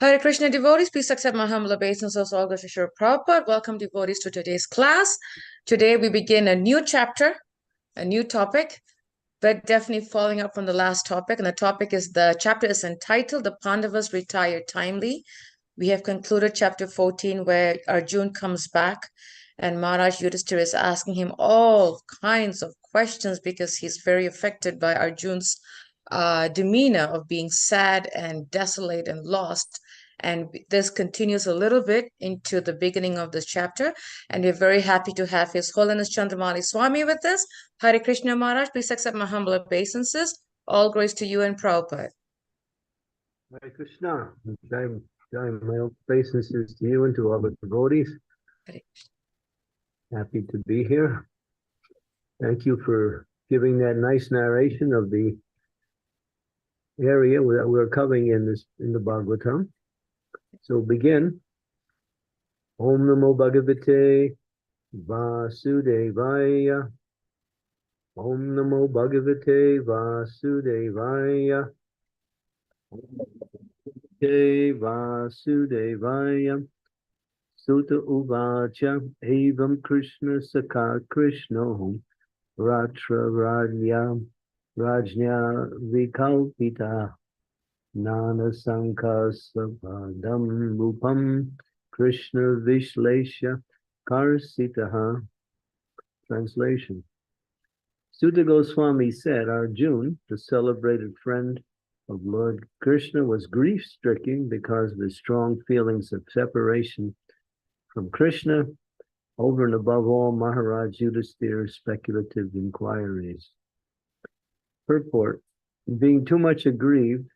Hare Krishna devotees, please accept my humble obeisances. All Guru Shri Prabhupada. Welcome devotees to today's class. Today we begin a new chapter, a new topic, but definitely following up from the last topic. And the chapter is entitled The Pandavas Retired Timely. We have concluded chapter 14 where Arjun comes back and Maharaj Yudhishthira is asking him all kinds of questions because he's very affected by Arjun's demeanor of being sad and desolate and lost. And this continues a little bit into the beginning of this chapter. And we're very happy to have His Holiness Candramauli Swami with us. Hare Krishna Maharaj, please accept my humble obeisances. All grace to you and Prabhupada. Hare Krishna. My obeisances to you and to all the devotees. Happy to be here. Thank you for giving that nice narration of the area that we're covering in the Bhagavatam. So begin. Om Namo Bhagavate Vasudevaya. Om Namo Bhagavate Vasudevaya. Om Namo Bhagavate Vasudevaya. Sutta Uvacha Evam Krishna Sakha Krishno Ratra Rajnya Vikalpita Nana Sankasavadam Rupam Krishna Vishlesha Karsitaha. Translation. Sutta Goswami said, Arjuna, the celebrated friend of Lord Krishna, was grief-stricken because of his strong feelings of separation from Krishna, over and above all Maharaj Yudhisthira's speculative inquiries. Purport. Being too much aggrieved,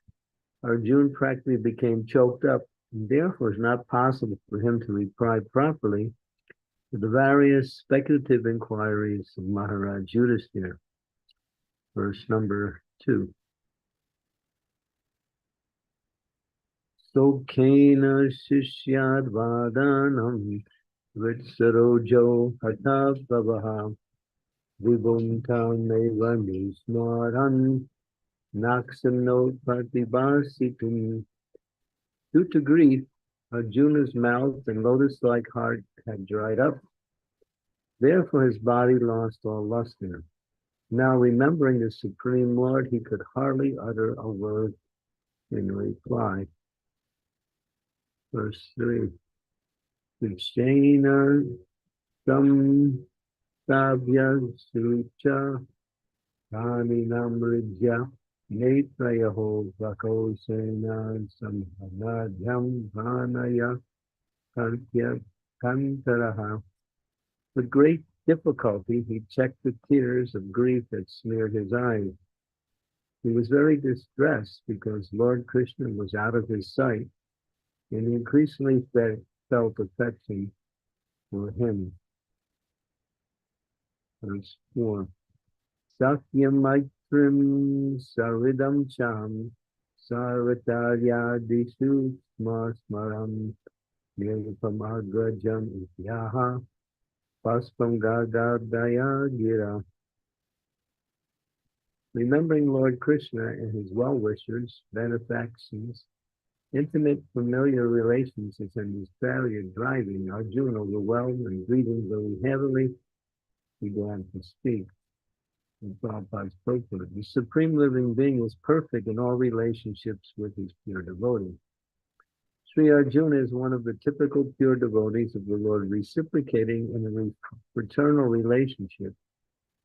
Arjuna practically became choked up, and therefore it is not possible for him to reply properly to the various speculative inquiries of Maharaj Yudhisthira. Verse number 2. Sokhena shishyad vadanam vitsarojo hatavavaha vibhuntam neva nismaran naksanot patibasitum. Due to grief, Arjuna's mouth and lotus-like heart had dried up. Therefore his body lost all luster. Now remembering the Supreme Lord, he could hardly utter a word in reply. Verse 3. Vishena sam sabya sucha dhani namridya netrayaho vako sena samhanadhyam bhanaya kantya kantaraha. With great difficulty, he checked the tears of grief that smeared his eyes. He was very distressed because Lord Krishna was out of his sight, and he increasingly felt affection for him. Verse 4. Sakyam maitrim saridam cham sarvataryadishu smaram nirupamagrajam ityaha paspam gadadaya gira. Remembering Lord Krishna and his well-wishers, benefactions, intimate familiar relations and his chariot driving, Arjuna, overwhelmed and breathing very heavily, began to speak. In Prabhupada's purport, the Supreme Living Being is perfect in all relationships with his pure devotee. Sri Arjuna is one of the typical pure devotees of the Lord, reciprocating in a fraternal relationship,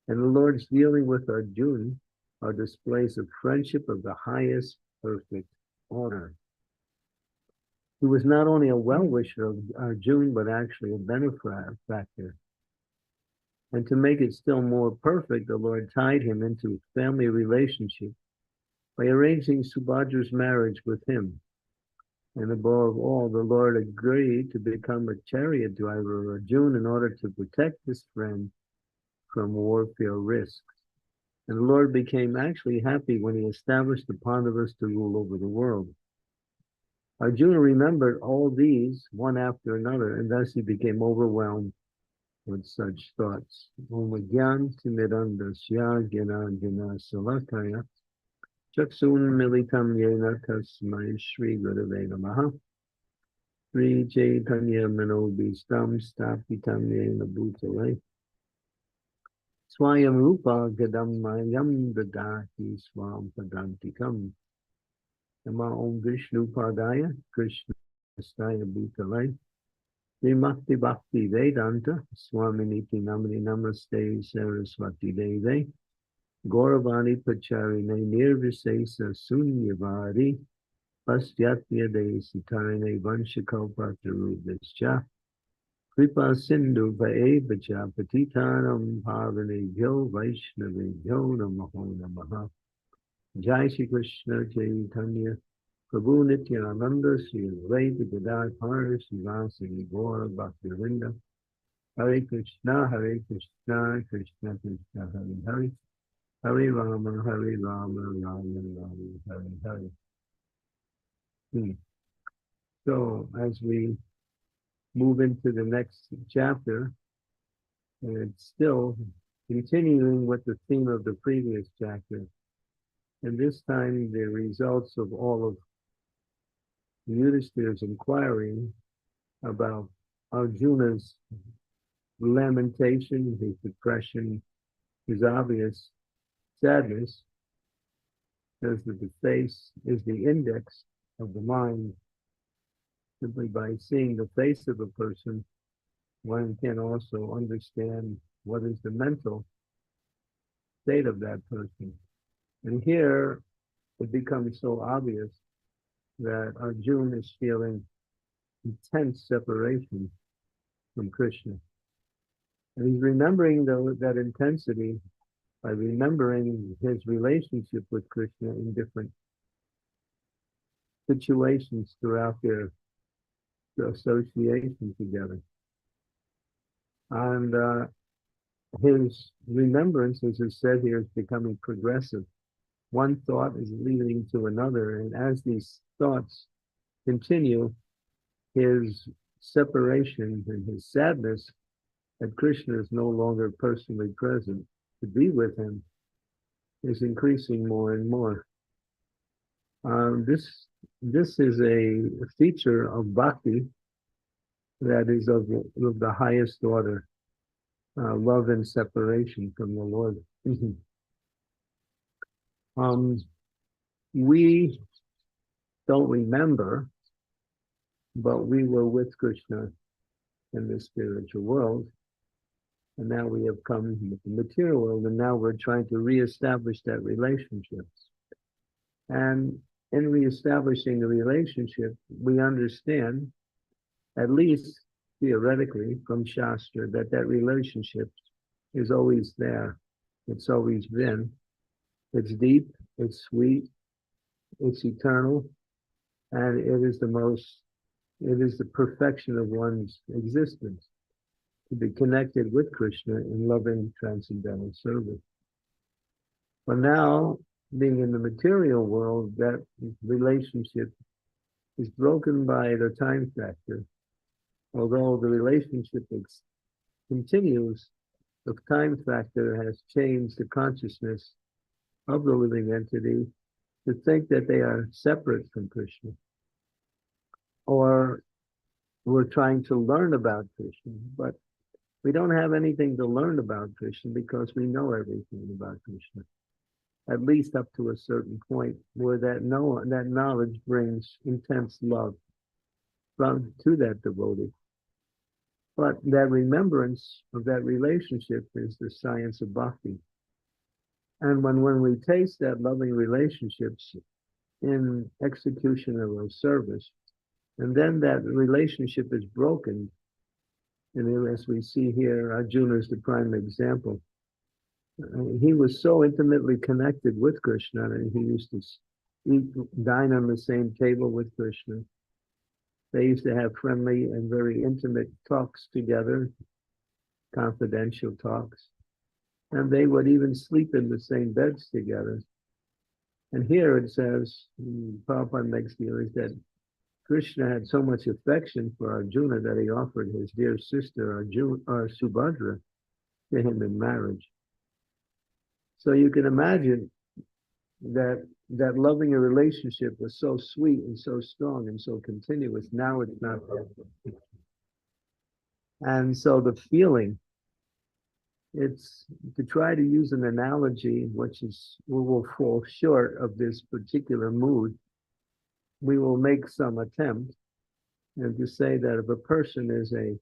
and the Lord's dealing with Arjuna are displays of friendship of the highest perfect order. He was not only a well-wisher of Arjuna, but actually a benefactor. And to make it still more perfect, the Lord tied him into a family relationship by arranging Subhadra's marriage with him. And above all, the Lord agreed to become a chariot driver of Arjuna in order to protect his friend from warfare risks. And the Lord became actually happy when he established the Pandavas to rule over the world. Arjuna remembered all these one after another, and thus he became overwhelmed with such thoughts. Om Gyan Timidandasya Gyananjana Salakaya Chaksun Militam Yena Tasmai Shri Gurave Namaha Sri Chaitanya Manobhistam Stapitam Yena Bhutale Swayam Rupa Gadam Mayam Dadati Swam Padantikam Nama Om Vishnu Padaya Krishna Staya Bhutale Srimati Bhakti Vedanta Swaminiti Namani Namaste Saraswati Deve Gauravani Pacharine Nirvisesa Sunyavari Pastyatya De Sitarine Vanshakopataruvischa Kripa Sindhu Vaevacha Patitanam Bhavane Bhyo Vaishnave Bhyo Namaho Namaha Jai Shri Krishna Chaitanya Prabhu Nityananda Sri Advaita Gadadhar Srivasadi Gaura Bhaktivinda Hare Krishna Krishna Krishna Hare Hare Hare Rama Rama Rama Hare Hare. So as we move into the next chapter, and it's still continuing with the theme of the previous chapter, and this time the results of all of Yudhisthira's inquiry about Arjuna's lamentation, his depression, his obvious sadness, says that the face is the index of the mind. Simply by seeing the face of a person, one can also understand what is the mental state of that person. And here it becomes so obvious that Arjuna is feeling intense separation from Krishna. And he's remembering that intensity by remembering his relationship with Krishna in different situations throughout their association together. And his remembrance, as is said here, is becoming progressive. One thought is leading to another, and as these thoughts continue, his separation and his sadness that Krishna is no longer personally present to be with him is increasing more and more. This is a feature of bhakti that is of the highest order, love and separation from the Lord. We don't remember, but we were with Krishna in the spiritual world, and now we have come into the material world, and now we're trying to reestablish that relationship. And in reestablishing the relationship, we understand, at least theoretically from Shastra, that relationship is always there. It's always been. It's deep, it's sweet, it's eternal, and it is the perfection of one's existence, to be connected with Krishna in loving transcendental service. But now, being in the material world, that relationship is broken by the time factor. Although the relationship continues, the time factor has changed the consciousness of the living entity to think that they are separate from Krishna. Or we're trying to learn about Krishna, but we don't have anything to learn about Krishna because we know everything about Krishna, at least up to a certain point where that knowledge brings intense love to that devotee. But that remembrance of that relationship is the science of bhakti. And when we taste that loving relationships in execution of our service, and then that relationship is broken, and as we see here, Arjuna is the prime example. He was so intimately connected with Krishna, and he used to dine on the same table with Krishna. They used to have friendly and very intimate talks together, confidential talks, and they would even sleep in the same beds together. And here it says, Prabhupada makes the allegation that Krishna had so much affection for Arjuna that he offered his dear sister Subhadra to him in marriage. So you can imagine that loving a relationship was so sweet and so strong and so continuous. Now it's not there. And so the feeling, it's to try to use an analogy, which will fall short of this particular mood. We will make some attempt, and to say that if a person is a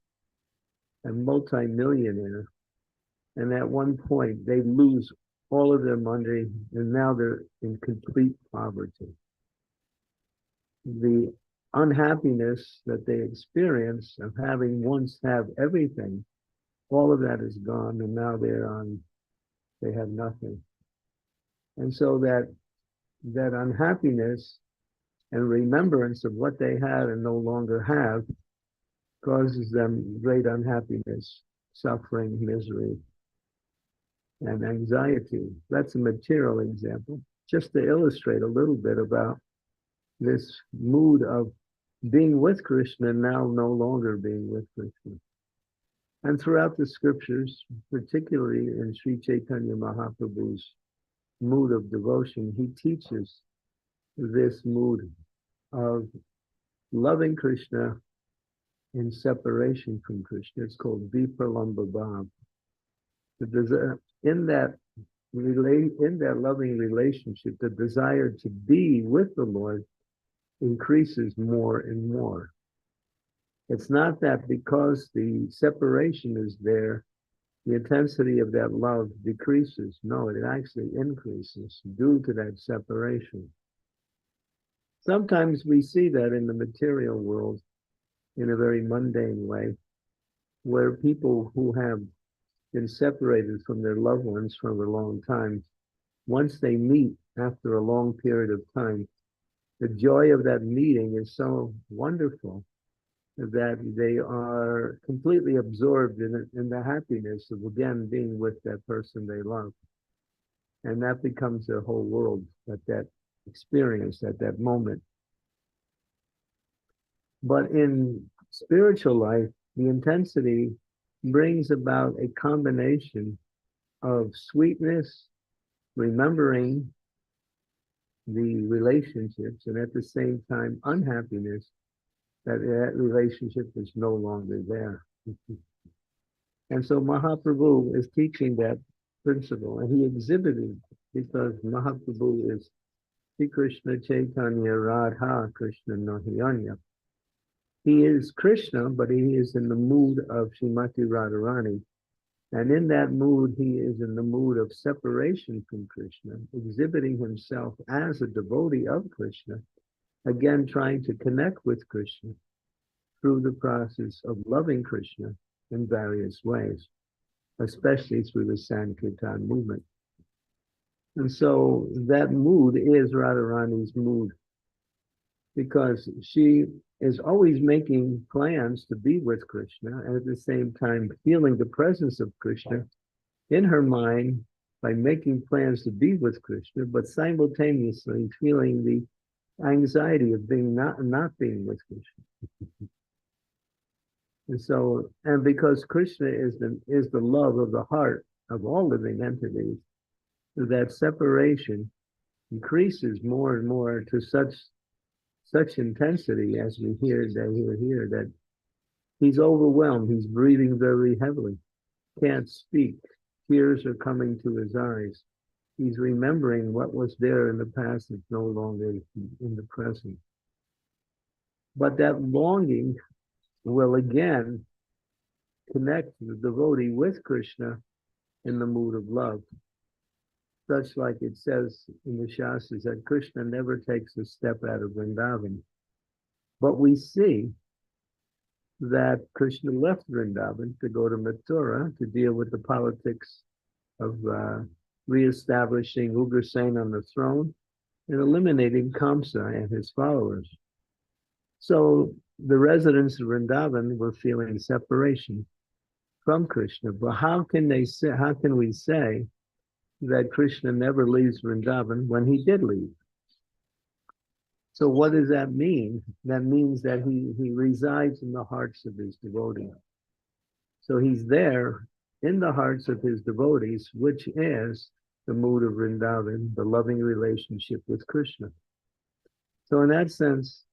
multimillionaire, and at one point they lose all of their money, and now they're in complete poverty. The unhappiness that they experience of having once have everything, all of that is gone, and now they have nothing. And so that unhappiness and remembrance of what they had and no longer have causes them great unhappiness, suffering, misery, and anxiety. That's a material example, just to illustrate a little bit about this mood of being with Krishna and now no longer being with Krishna. And throughout the scriptures, particularly in Sri Chaitanya Mahaprabhu's mood of devotion, he teaches this mood of loving Krishna in separation from Krishna. It's called Vipralamba Bhav. In that loving relationship, the desire to be with the Lord increases more and more. It's not that because the separation is there, the intensity of that love decreases. No, it actually increases due to that separation. Sometimes we see that in the material world in a very mundane way, where people who have been separated from their loved ones for a long time, once they meet after a long period of time, the joy of that meeting is so wonderful that they are completely absorbed in the happiness of again being with that person they love. And that becomes their whole world at that experience, at that moment. But in spiritual life, the intensity brings about a combination of sweetness, remembering the relationships, and at the same time, unhappiness that that relationship is no longer there. And so Mahaprabhu is teaching that principle, and he exhibited, because Mahaprabhu is Sri Krishna Chaitanya Radha Krishna Nahiyanya. He is Krishna, but he is in the mood of Srimati Radharani. And in that mood, he is in the mood of separation from Krishna, exhibiting himself as a devotee of Krishna, again trying to connect with Krishna through the process of loving Krishna in various ways, especially through the Sankirtan movement. And so that mood is Radharani's mood, because she is always making plans to be with Krishna, and at the same time feeling the presence of Krishna in her mind by making plans to be with Krishna, but simultaneously feeling the anxiety of being not being with Krishna. And so, and because Krishna is the love of the heart of all living entities, that separation increases more and more to such intensity, as we hear that he's overwhelmed, he's breathing very heavily, can't speak, tears are coming to his eyes. He's remembering what was there in the past that's no longer in the present. But that longing will again connect the devotee with Krishna in the mood of love. Such like it says in the Shastras that Krishna never takes a step out of Vrindavan. But we see that Krishna left Vrindavan to go to Mathura to deal with the politics of reestablishing Ugrasen on the throne and eliminating Kamsa and his followers. So the residents of Vrindavan were feeling separation from Krishna. But how can we say that Krishna never leaves Vrindavan when he did leave? So what does that mean? That means that he resides in the hearts of his devotees. So he's there in the hearts of his devotees, which is the mood of Vrindavan, the loving relationship with Krishna. So in that sense,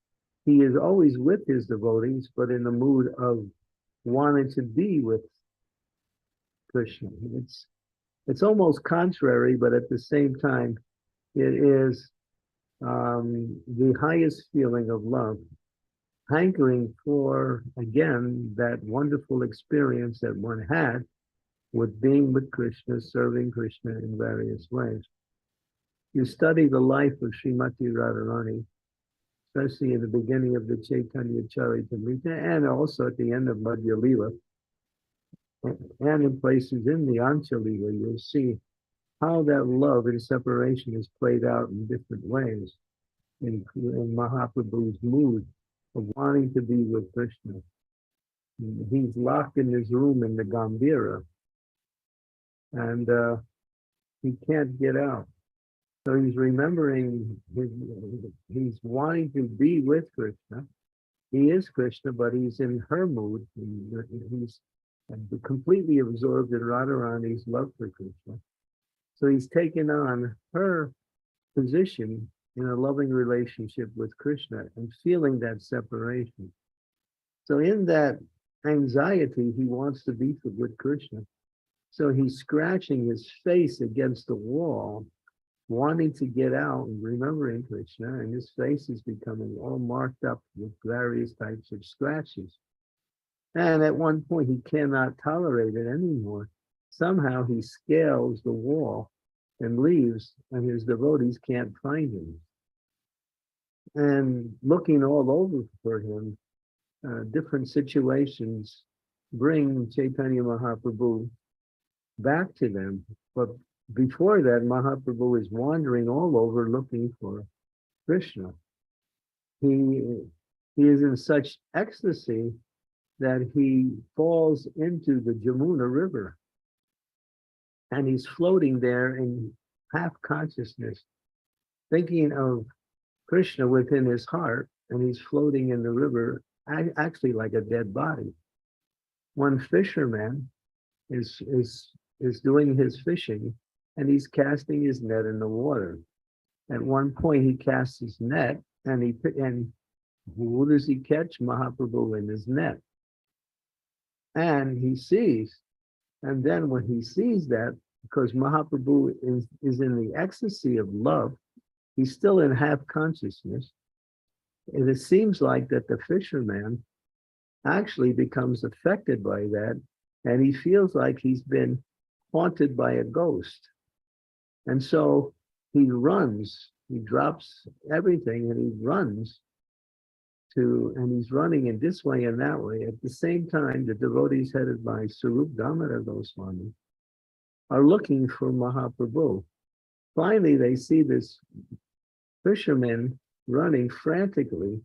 he is always with his devotees, but in the mood of wanting to be with Krishna. It's almost contrary, but at the same time, it is the highest feeling of love, hankering for, again, that wonderful experience that one had with being with Krishna, serving Krishna in various ways. You study the life of Srimati Radharani, especially in the beginning of the Chaitanya Charitamrita, and also at the end of Madhya Lila, and in places in the Ancha Lila, you'll see how that love and separation is played out in different ways in Mahaprabhu's mood of wanting to be with Krishna. He's locked in his room in the Gambhira, and he can't get out. So he's remembering, he's wanting to be with Krishna. He is Krishna, but he's in her mood. He's completely absorbed in Radharani's love for Krishna. So he's taken on her position in a loving relationship with Krishna and feeling that separation. So in that anxiety, he wants to be with Krishna. So he's scratching his face against the wall, wanting to get out and remembering Krishna, and his face is becoming all marked up with various types of scratches. And at one point, he cannot tolerate it anymore. Somehow he scales the wall and leaves, and his devotees can't find him. And looking all over for him, different situations bring Chaitanya Mahaprabhu back to them. But before that, Mahaprabhu is wandering all over looking for Krishna. He is in such ecstasy that he falls into the Jamuna River, and he's floating there in half consciousness, thinking of Krishna within his heart, and he's floating in the river, actually like a dead body. One fisherman is doing his fishing, and he's casting his net in the water. At one point, he casts his net, and who does he catch? Mahaprabhu in his net. And he sees, and then when he sees that, because Mahaprabhu is in the ecstasy of love, he's still in half consciousness. And it seems like that the fisherman actually becomes affected by that, and he feels like he's been haunted by a ghost. And so he runs, he drops everything and he runs and he's running in this way and that way. At the same time, the devotees headed by Sarup Damodar Goswami are looking for Mahaprabhu. Finally, they see this fisherman running frantically,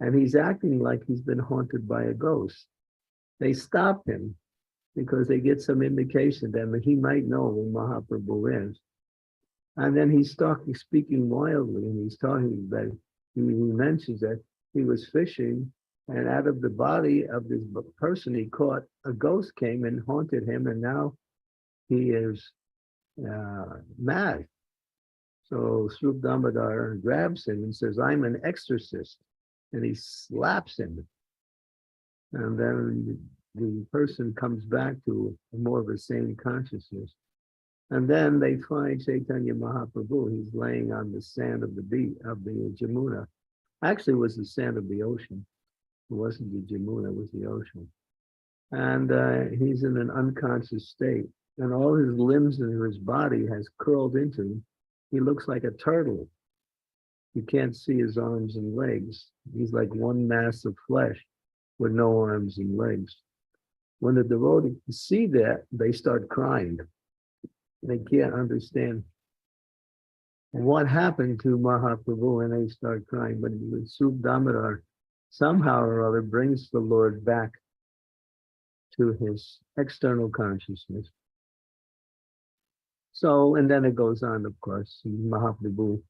and he's acting like he's been haunted by a ghost. They stop him because they get some indication that he might know who Mahaprabhu is. And then he's speaking wildly, and he's talking that he mentions that he was fishing, and out of the body of this person he caught, a ghost came and haunted him, and now he is mad. So Srup Damodar grabs him and says, "I'm an exorcist," and he slaps him. And then the person comes back to more of a sane consciousness. And then they find Chaitanya Mahaprabhu. He's laying on the sand of the beach of the Jamuna. Actually, it was the sand of the ocean. It wasn't the Jamuna, it was the ocean. And he's in an unconscious state. And all his limbs and his body has curled into him. He looks like a turtle. You can't see his arms and legs. He's like one mass of flesh with no arms and legs. When the devotees see that, they start crying. They can't understand what happened to Mahaprabhu, and they start crying. But Srup Damodar somehow or other brings the Lord back to his external consciousness. So, and then it goes on, of course. Mahaprabhu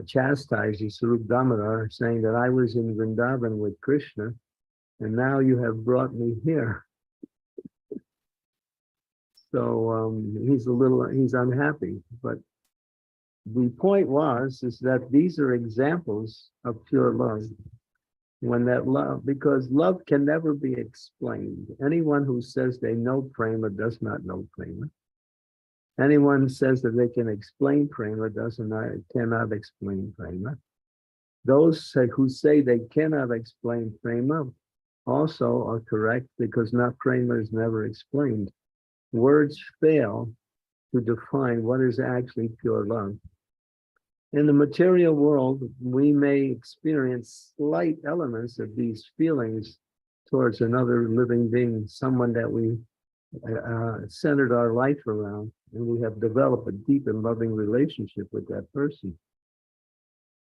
chastises Srup Damodar, saying that I was in Vrindavan with Krishna, and now you have brought me here. So he's unhappy. But the point is that these are examples of pure love. When that love, because love can never be explained. Anyone who says they know prema does not know prema. Anyone who says that they can explain prema cannot explain prema. Those who say they cannot explain prema also are correct, because prema is never explained. Words fail to define what is actually pure love. In the material world, we may experience slight elements of these feelings towards another living being, someone that we centered our life around, and we have developed a deep and loving relationship with that person.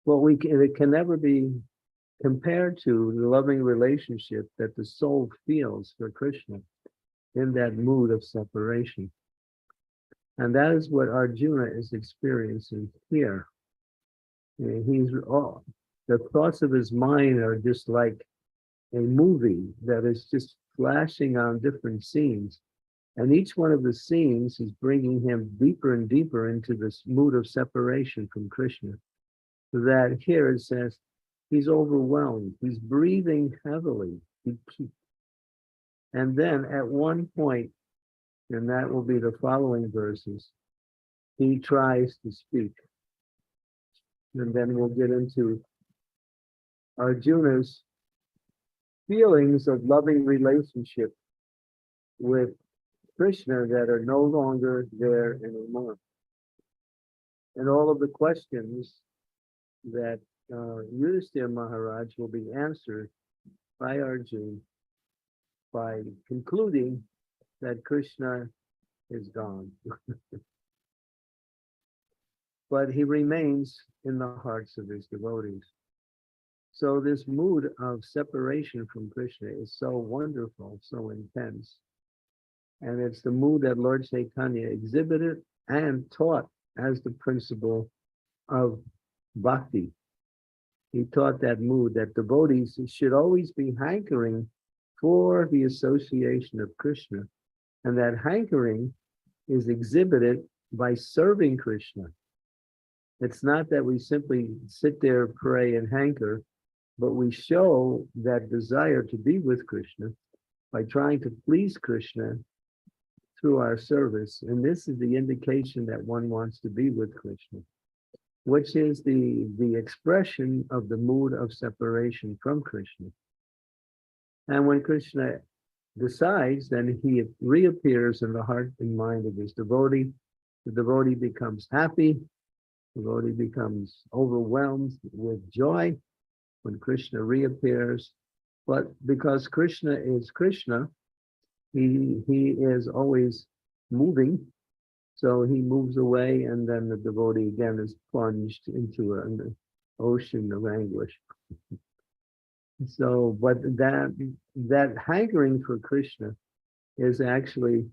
Well, it can never be compared to the loving relationship that the soul feels for Krishna in that mood of separation. And that is what Arjuna is experiencing here. The thoughts of his mind are just like a movie that is just flashing on different scenes. And each one of the scenes is bringing him deeper and deeper into this mood of separation from Krishna. So that here it says, he's overwhelmed, he's breathing heavily. And then at one point, and that will be the following verses, he tries to speak. And then we'll get into Arjuna's feelings of loving relationship with Krishna that are no longer there anymore. And all of the questions that Yudhisthira Maharaj will be answered by Arjuna by concluding that Krishna is gone. But he remains in the hearts of his devotees. So this mood of separation from Krishna is so wonderful, so intense. And it's the mood that Lord Chaitanya exhibited and taught as the principle of bhakti. He taught that mood that devotees should always be hankering for the association of Krishna. And that hankering is exhibited by serving Krishna. It's not that we simply sit there, pray, and hanker, but we show that desire to be with Krishna by trying to please Krishna through our service. And this is the indication that one wants to be with Krishna, which is the expression of the mood of separation from Krishna. And when Krishna decides, then he reappears in the heart and mind of his devotee. The devotee becomes happy. The devotee becomes overwhelmed with joy when Krishna reappears. But because Krishna is Krishna, he is always moving. So he moves away, and then the devotee again is plunged into an ocean of anguish. So, but that hankering for Krishna is actually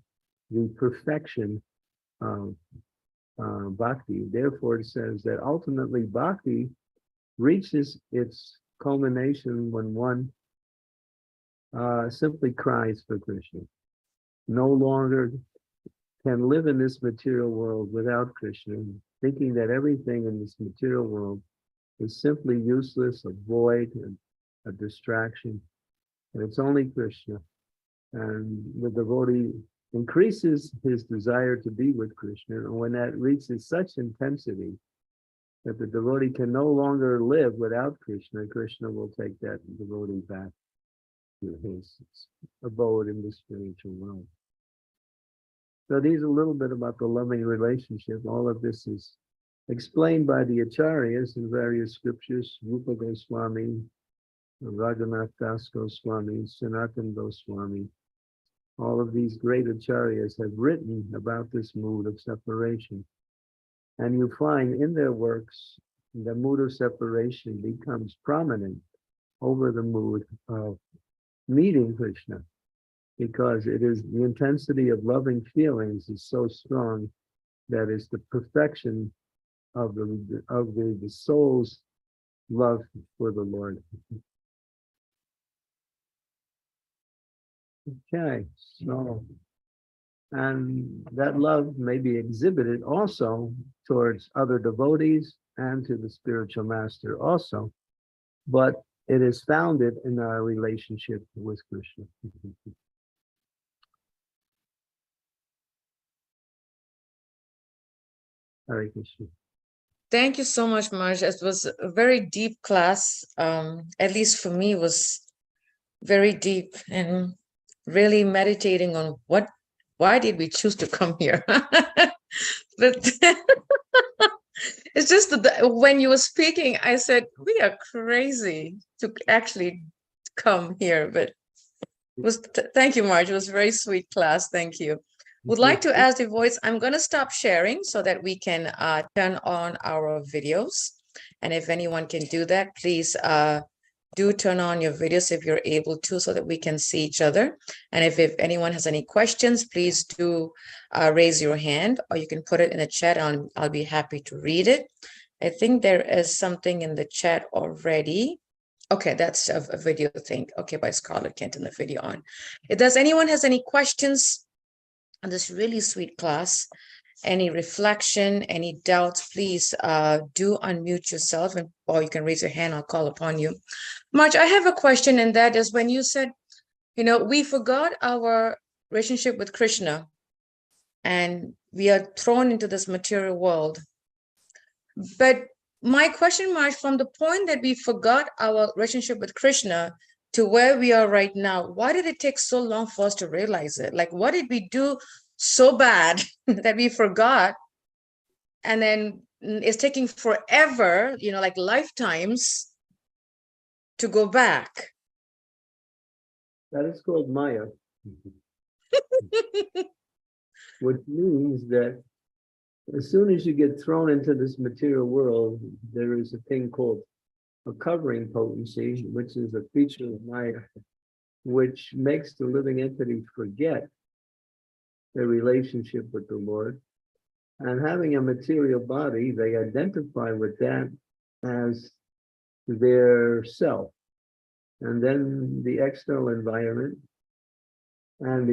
the perfection of bhakti. Therefore, it says that ultimately bhakti reaches its culmination when one simply cries for Krishna. No longer can live in this material world without Krishna, thinking that everything in this material world is simply useless, a void, and a distraction. And it's only Krishna. And the devotee increases his desire to be with Krishna. And when that reaches such intensity that the devotee can no longer live without Krishna, Krishna will take that devotee back to his abode in the spiritual world. So these are a little bit about the loving relationship. All of this is explained by the acharyas in various scriptures. Rupa Goswami, Raghunath Das Goswami, Sanatan Goswami. All of these great acharyas have written about this mood of separation. And you find in their works, the mood of separation becomes prominent over the mood of meeting Krishna, because it is the intensity of loving feelings is so strong that it's the perfection of the soul's love for the Lord. Okay, so, and that love may be exhibited also towards other devotees and to the spiritual master also, but it is founded in our relationship with Krishna. Hare Krishna. Thank you so much, Marge. It was a very deep class. At least for me, it was very deep and really meditating on why did we choose to come here? But it's just that when you were speaking, I said, we are crazy to actually come here. But thank you, Marge. It was a very sweet class. Thank you. Would like to ask the voice, I'm going to stop sharing so that we can turn on our videos. And if anyone can do that, please do turn on your videos if you're able to, so that we can see each other. And if anyone has any questions, please do raise your hand, or you can put it in the chat and I'll be happy to read it. I think there is something in the chat already. Okay, that's a video thing. Okay, by Scarlett Kent in the video on. Does anyone has any questions on this really sweet class? Any reflection, any doubts, please do unmute yourself, or you can raise your hand. I'll call upon you. Marge, I have a question, and that is when you said, we forgot our relationship with Krishna and we are thrown into this material world. But my question, Marge, from the point that we forgot our relationship with Krishna to where we are right now, why did it take so long for us to realize it? Like, what did we do so bad that we forgot? And then it's taking forever, like lifetimes to go back. That is called Maya, which means that as soon as you get thrown into this material world, there is a thing called a covering potency, which is a feature of Maya, which makes the living entity forget their relationship with the Lord. And having a material body, they identify with that as their self. And then the external environment and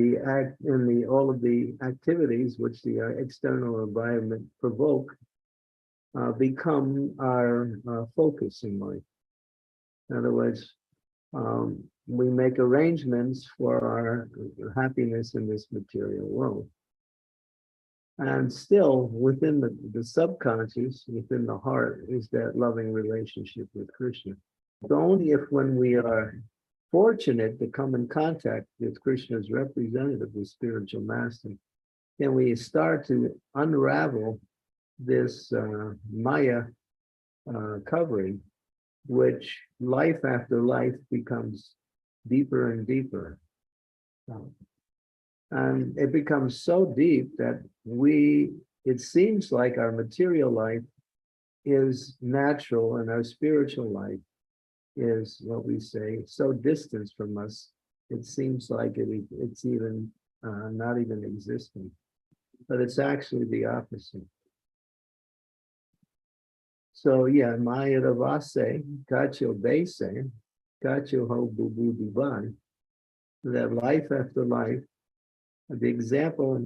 all of the activities which the external environment provoke become our focus in life. In other words, we make arrangements for our happiness in this material world. And still within the subconscious, within the heart, is that loving relationship with Krishna. It's only if when we are fortunate to come in contact with Krishna's representative, the spiritual master, can we start to unravel this Maya covering, which life after life becomes deeper and deeper. And it becomes so deep that it seems like our material life is natural and our spiritual life is what we say, so distant from us, it seems like it's even not even existing. But it's actually the opposite. So yeah, Maya Ravase, Gacho Base, Gacho Ho Bubu Divan, that life after life. The example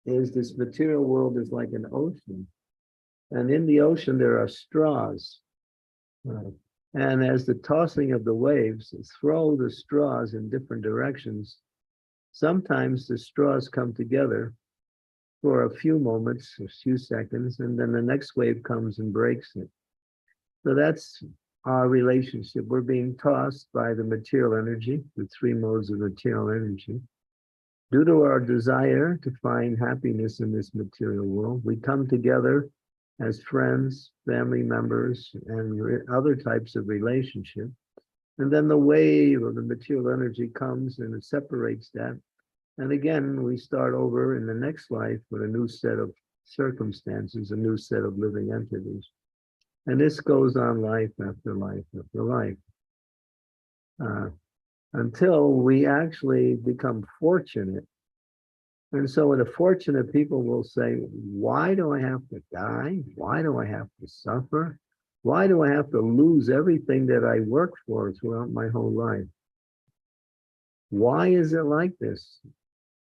is this material world is like an ocean. And in the ocean, there are straws. And as the tossing of the waves throw the straws in different directions, sometimes the straws come together for a few moments, a few seconds, and then the next wave comes and breaks it. So that's our relationship. We're being tossed by the material energy, the three modes of material energy. Due to our desire to find happiness in this material world, we come together as friends, family members, and other types of relationship. And then the wave of the material energy comes and it separates that. And again, we start over in the next life with a new set of circumstances, a new set of living entities. And this goes on life after life after life. Until we actually become fortunate. And so the fortunate people will say, why do I have to die? Why do I have to suffer? Why do I have to lose everything that I worked for throughout my whole life? Why is it like this?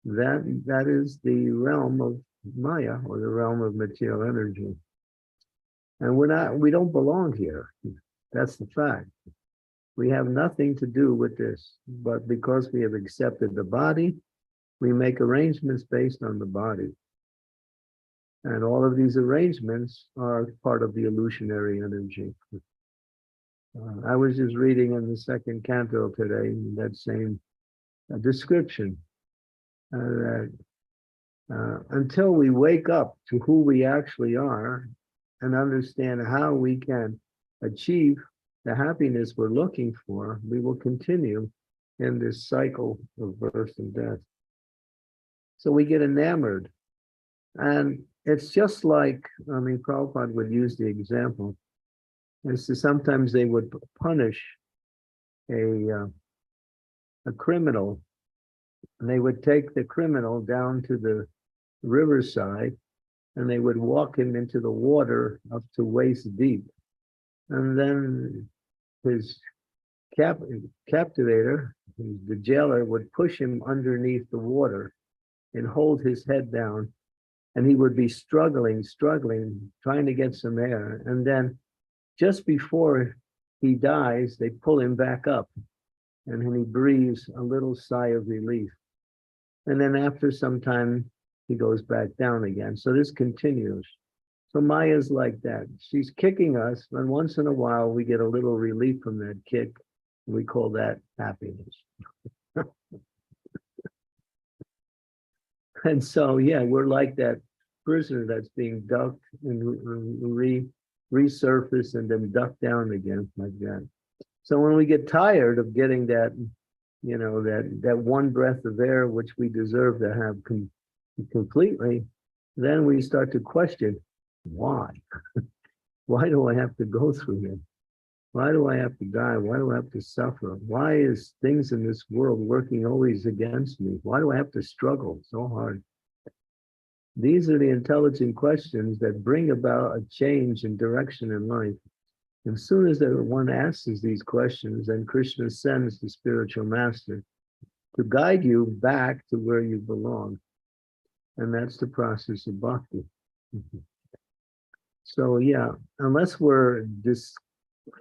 That is the realm of Maya, or the realm of material energy. And we don't belong here. That's the fact. We have nothing to do with this, but because we have accepted the body, we make arrangements based on the body. And all of these arrangements are part of the illusionary energy. I was just reading in the second canto today, that same description, that until we wake up to who we actually are and understand how we can achieve the happiness we're looking for, we will continue in this cycle of birth and death. So we get enamored. And it's just like, Prabhupada would use the example, as to sometimes they would punish a criminal, and they would take the criminal down to the riverside, and they would walk him into the water up to waist deep. And then his captivator, the jailer, would push him underneath the water and hold his head down. And he would be struggling, trying to get some air. And then just before he dies, they pull him back up. And then he breathes a little sigh of relief. And then after some time, he goes back down again. So this continues. So Maya's like that. She's kicking us, and once in a while we get a little relief from that kick, We call that happiness. And so, yeah, we're like that prisoner that's being ducked and resurfaced and then ducked down again like that. So when we get tired of getting that, that one breath of air, which we deserve to have completely, then we start to question, why? Why do I have to go through this? Why do I have to die? Why do I have to suffer? Why is things in this world working always against me? Why do I have to struggle so hard? These are the intelligent questions that bring about a change in direction in life. As soon as one asks these questions, then Krishna sends the spiritual master to guide you back to where you belong. And that's the process of bhakti. So yeah, unless we're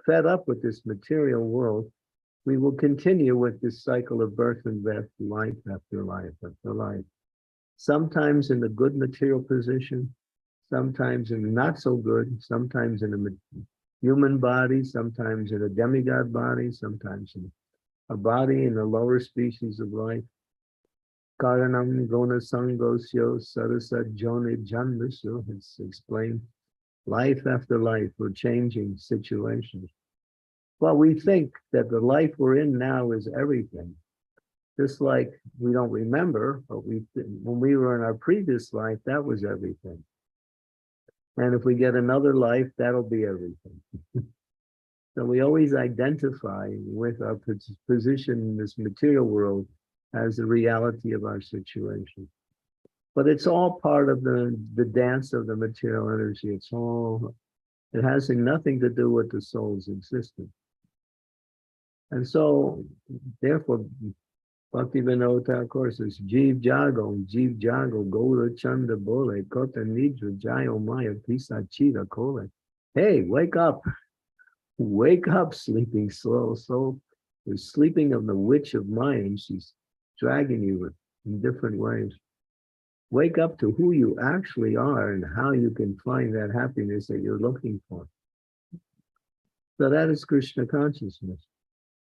fed up with this material world, we will continue with this cycle of birth and death, life after life after life. Sometimes in a good material position, sometimes in not so good, sometimes in a human body, sometimes in a demigod body, sometimes in a body in the lower species of life. Karanam gona sangosyo sarasat jone janmasyo, it's explained. Life after life, we're changing situations. Well, we think that the life we're in now is everything. Just like we don't remember, but when we were in our previous life, that was everything. And if we get another life, that'll be everything. So we always identify with our position in this material world as the reality of our situation. But it's all part of the dance of the material energy. It has nothing to do with the soul's existence. And so, therefore, Bhaktivinoda Thakur says, Jeev Jago, Gora Chanda Bole, Kota Nidra, Jayo Maya, Pisa Chira Kole. Hey, wake up, sleeping slow soul. The sleeping of the witch of mind, she's dragging you in different ways. Wake up to who you actually are and how you can find that happiness that you're looking for. So that is Krishna consciousness.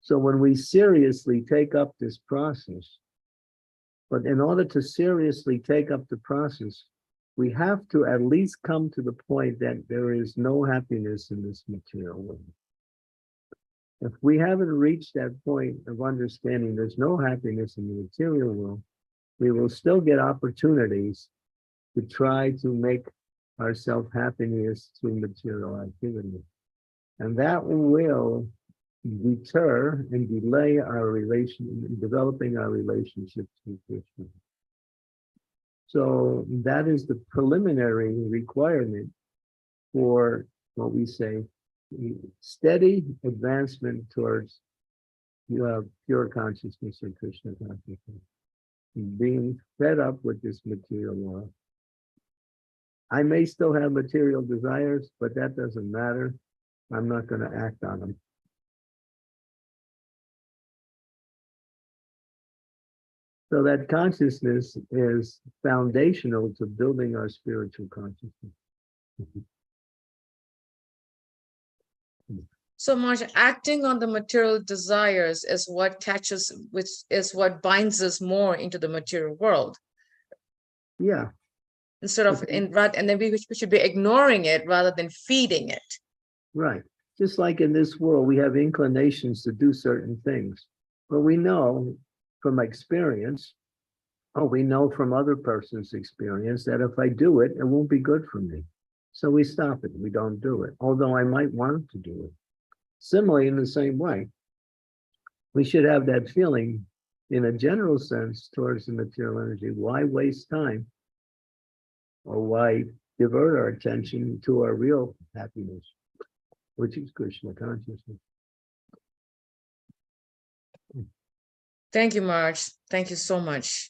So when we seriously take up this process, but in order to seriously take up the process, we have to at least come to the point that there is no happiness in this material world. If we haven't reached that point of understanding there's no happiness in the material world, we will still get opportunities to try to make ourselves happiness through material activity. And that will deter and delay our developing our relationships with Krishna. So that is the preliminary requirement for what we say, steady advancement towards pure consciousness or Krishna consciousness. Being fed up with this material world. I may still have material desires, but that doesn't matter. I'm not going to act on them. So that consciousness is foundational to building our spiritual consciousness. So much acting on the material desires is what catches, which is what binds us more into the material world. Yeah. Instead of and then we should be ignoring it rather than feeding it. Right. Just like in this world, we have inclinations to do certain things, but we know from experience, we know from other person's experience that if I do it, it won't be good for me. So we stop it. We don't do it, although I might want to do it. Similarly, in the same way, we should have that feeling in a general sense towards the material energy. Why waste time? Or why divert our attention to our real happiness, which is Krishna consciousness? Thank you, Marge. Thank you so much.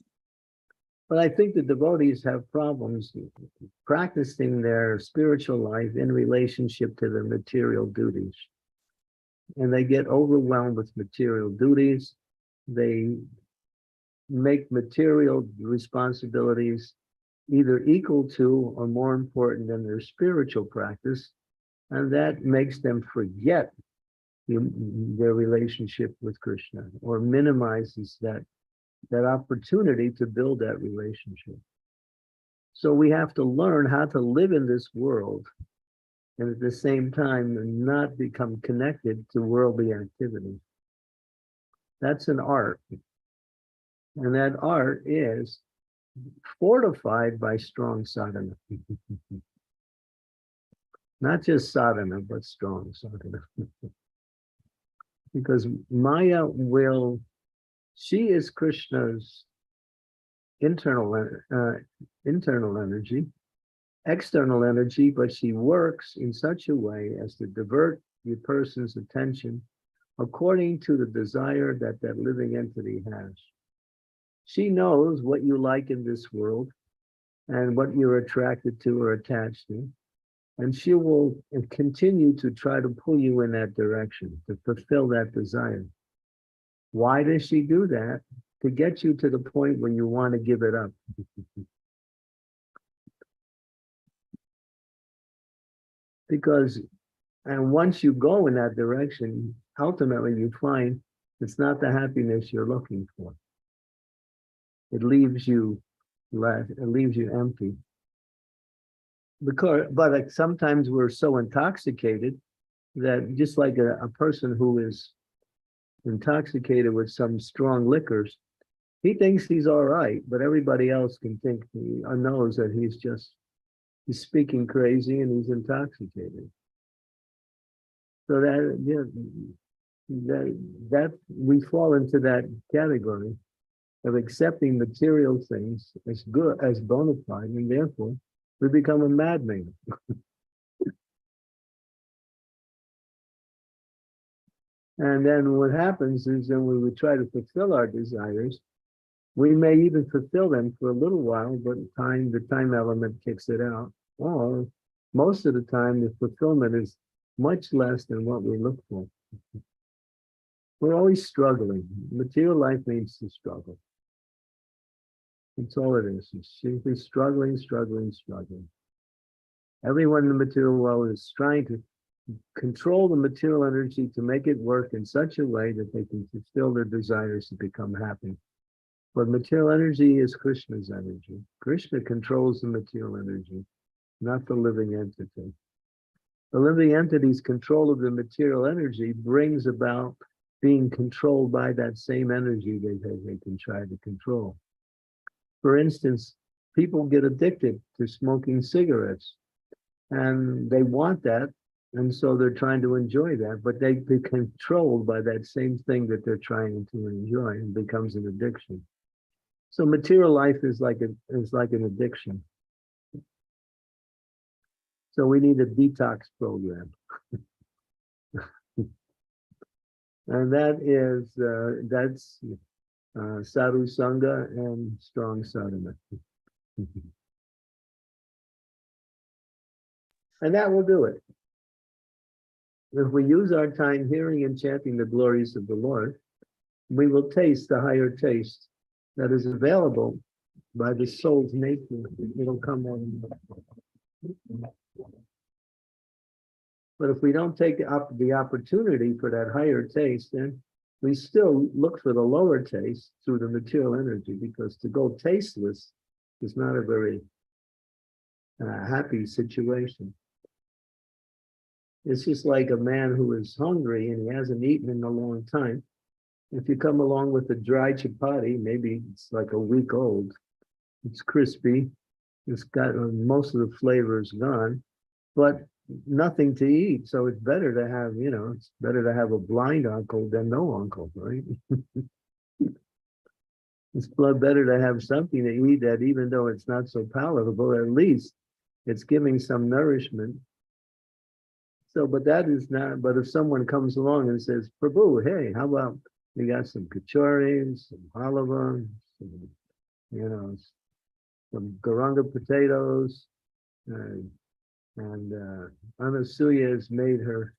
But I think the devotees have problems practicing their spiritual life in relationship to their material duties. And they get overwhelmed with material duties. They make material responsibilities either equal to or more important than their spiritual practice. And that makes them forget their relationship with Krishna, or minimizes that opportunity to build that relationship. So we have to learn how to live in this world and at the same time not become connected to worldly activity. That's an art. And that art is fortified by strong sadhana. Not just sadhana, but strong sadhana. Because Maya she is Krishna's internal energy, external energy, but she works in such a way as to divert the person's attention according to the desire that living entity has. She knows what you like in this world and what you're attracted to or attached to, and she will continue to try to pull you in that direction to fulfill that desire. Why does she do that? To get you to the point where you want to give it up. And once you go in that direction, ultimately you find it's not the happiness you're looking for. It leaves you empty. But sometimes we're so intoxicated that, just like a person who is intoxicated with some strong liquors, he thinks he's all right, but everybody else knows that he's speaking crazy and he's intoxicated. So that we fall into that category of accepting material things as good, as bona fide, and therefore we become a madman. And then what happens is, then when we try to fulfill our desires, we may even fulfill them for a little while, but the time element kicks it out. Or most of the time, the fulfillment is much less than what we look for. We're always struggling. Material life means to struggle. That's all it is. It's simply struggling. Everyone in the material world is trying to control the material energy to make it work in such a way that they can fulfill their desires to become happy. But material energy is Krishna's energy. Krishna controls the material energy, not the living entity. The living entity's control of the material energy brings about being controlled by that same energy they can try to control. For instance, people get addicted to smoking cigarettes, and they want that, and so they're trying to enjoy that, but they be controlled by that same thing that they're trying to enjoy, and becomes an addiction. So material life is like an addiction. So we need a detox program. And that's sadhu sangha and strong sadhana. And that will do it. If we use our time hearing and chanting the glories of the Lord, we will taste the higher taste that is available by the soul's nature. It'll come on. But if we don't take the opportunity for that higher taste, then we still look for the lower taste through the material energy, because to go tasteless is not a very happy situation. It's just like a man who is hungry and he hasn't eaten in a long time. If you come along with a dry chapati, maybe it's like a week old, it's crispy, it's got most of the flavors gone, but nothing to eat. So it's better to have, it's better to have a blind uncle than no uncle, right? It's better to have something to eat that, even though it's not so palatable, at least it's giving some nourishment. So, but that is not, but if someone comes along and says, Prabhu, hey, how about we got some kachoris, some halava, some garanga potatoes, and Anasuya has made her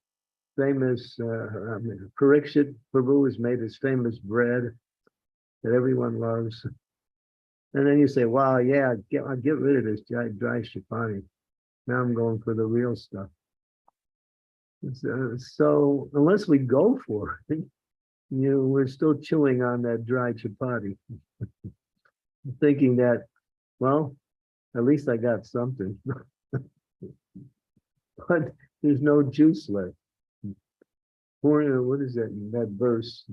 famous, Parikshit Prabhu has made his famous bread that everyone loves. And then you say, wow, yeah, I'll get rid of this dry chapati. Now I'm going for the real stuff. So unless we go for it, we're still chewing on that dry chapati, thinking that, well, at least I got something, but there's no juice left. What is that verse?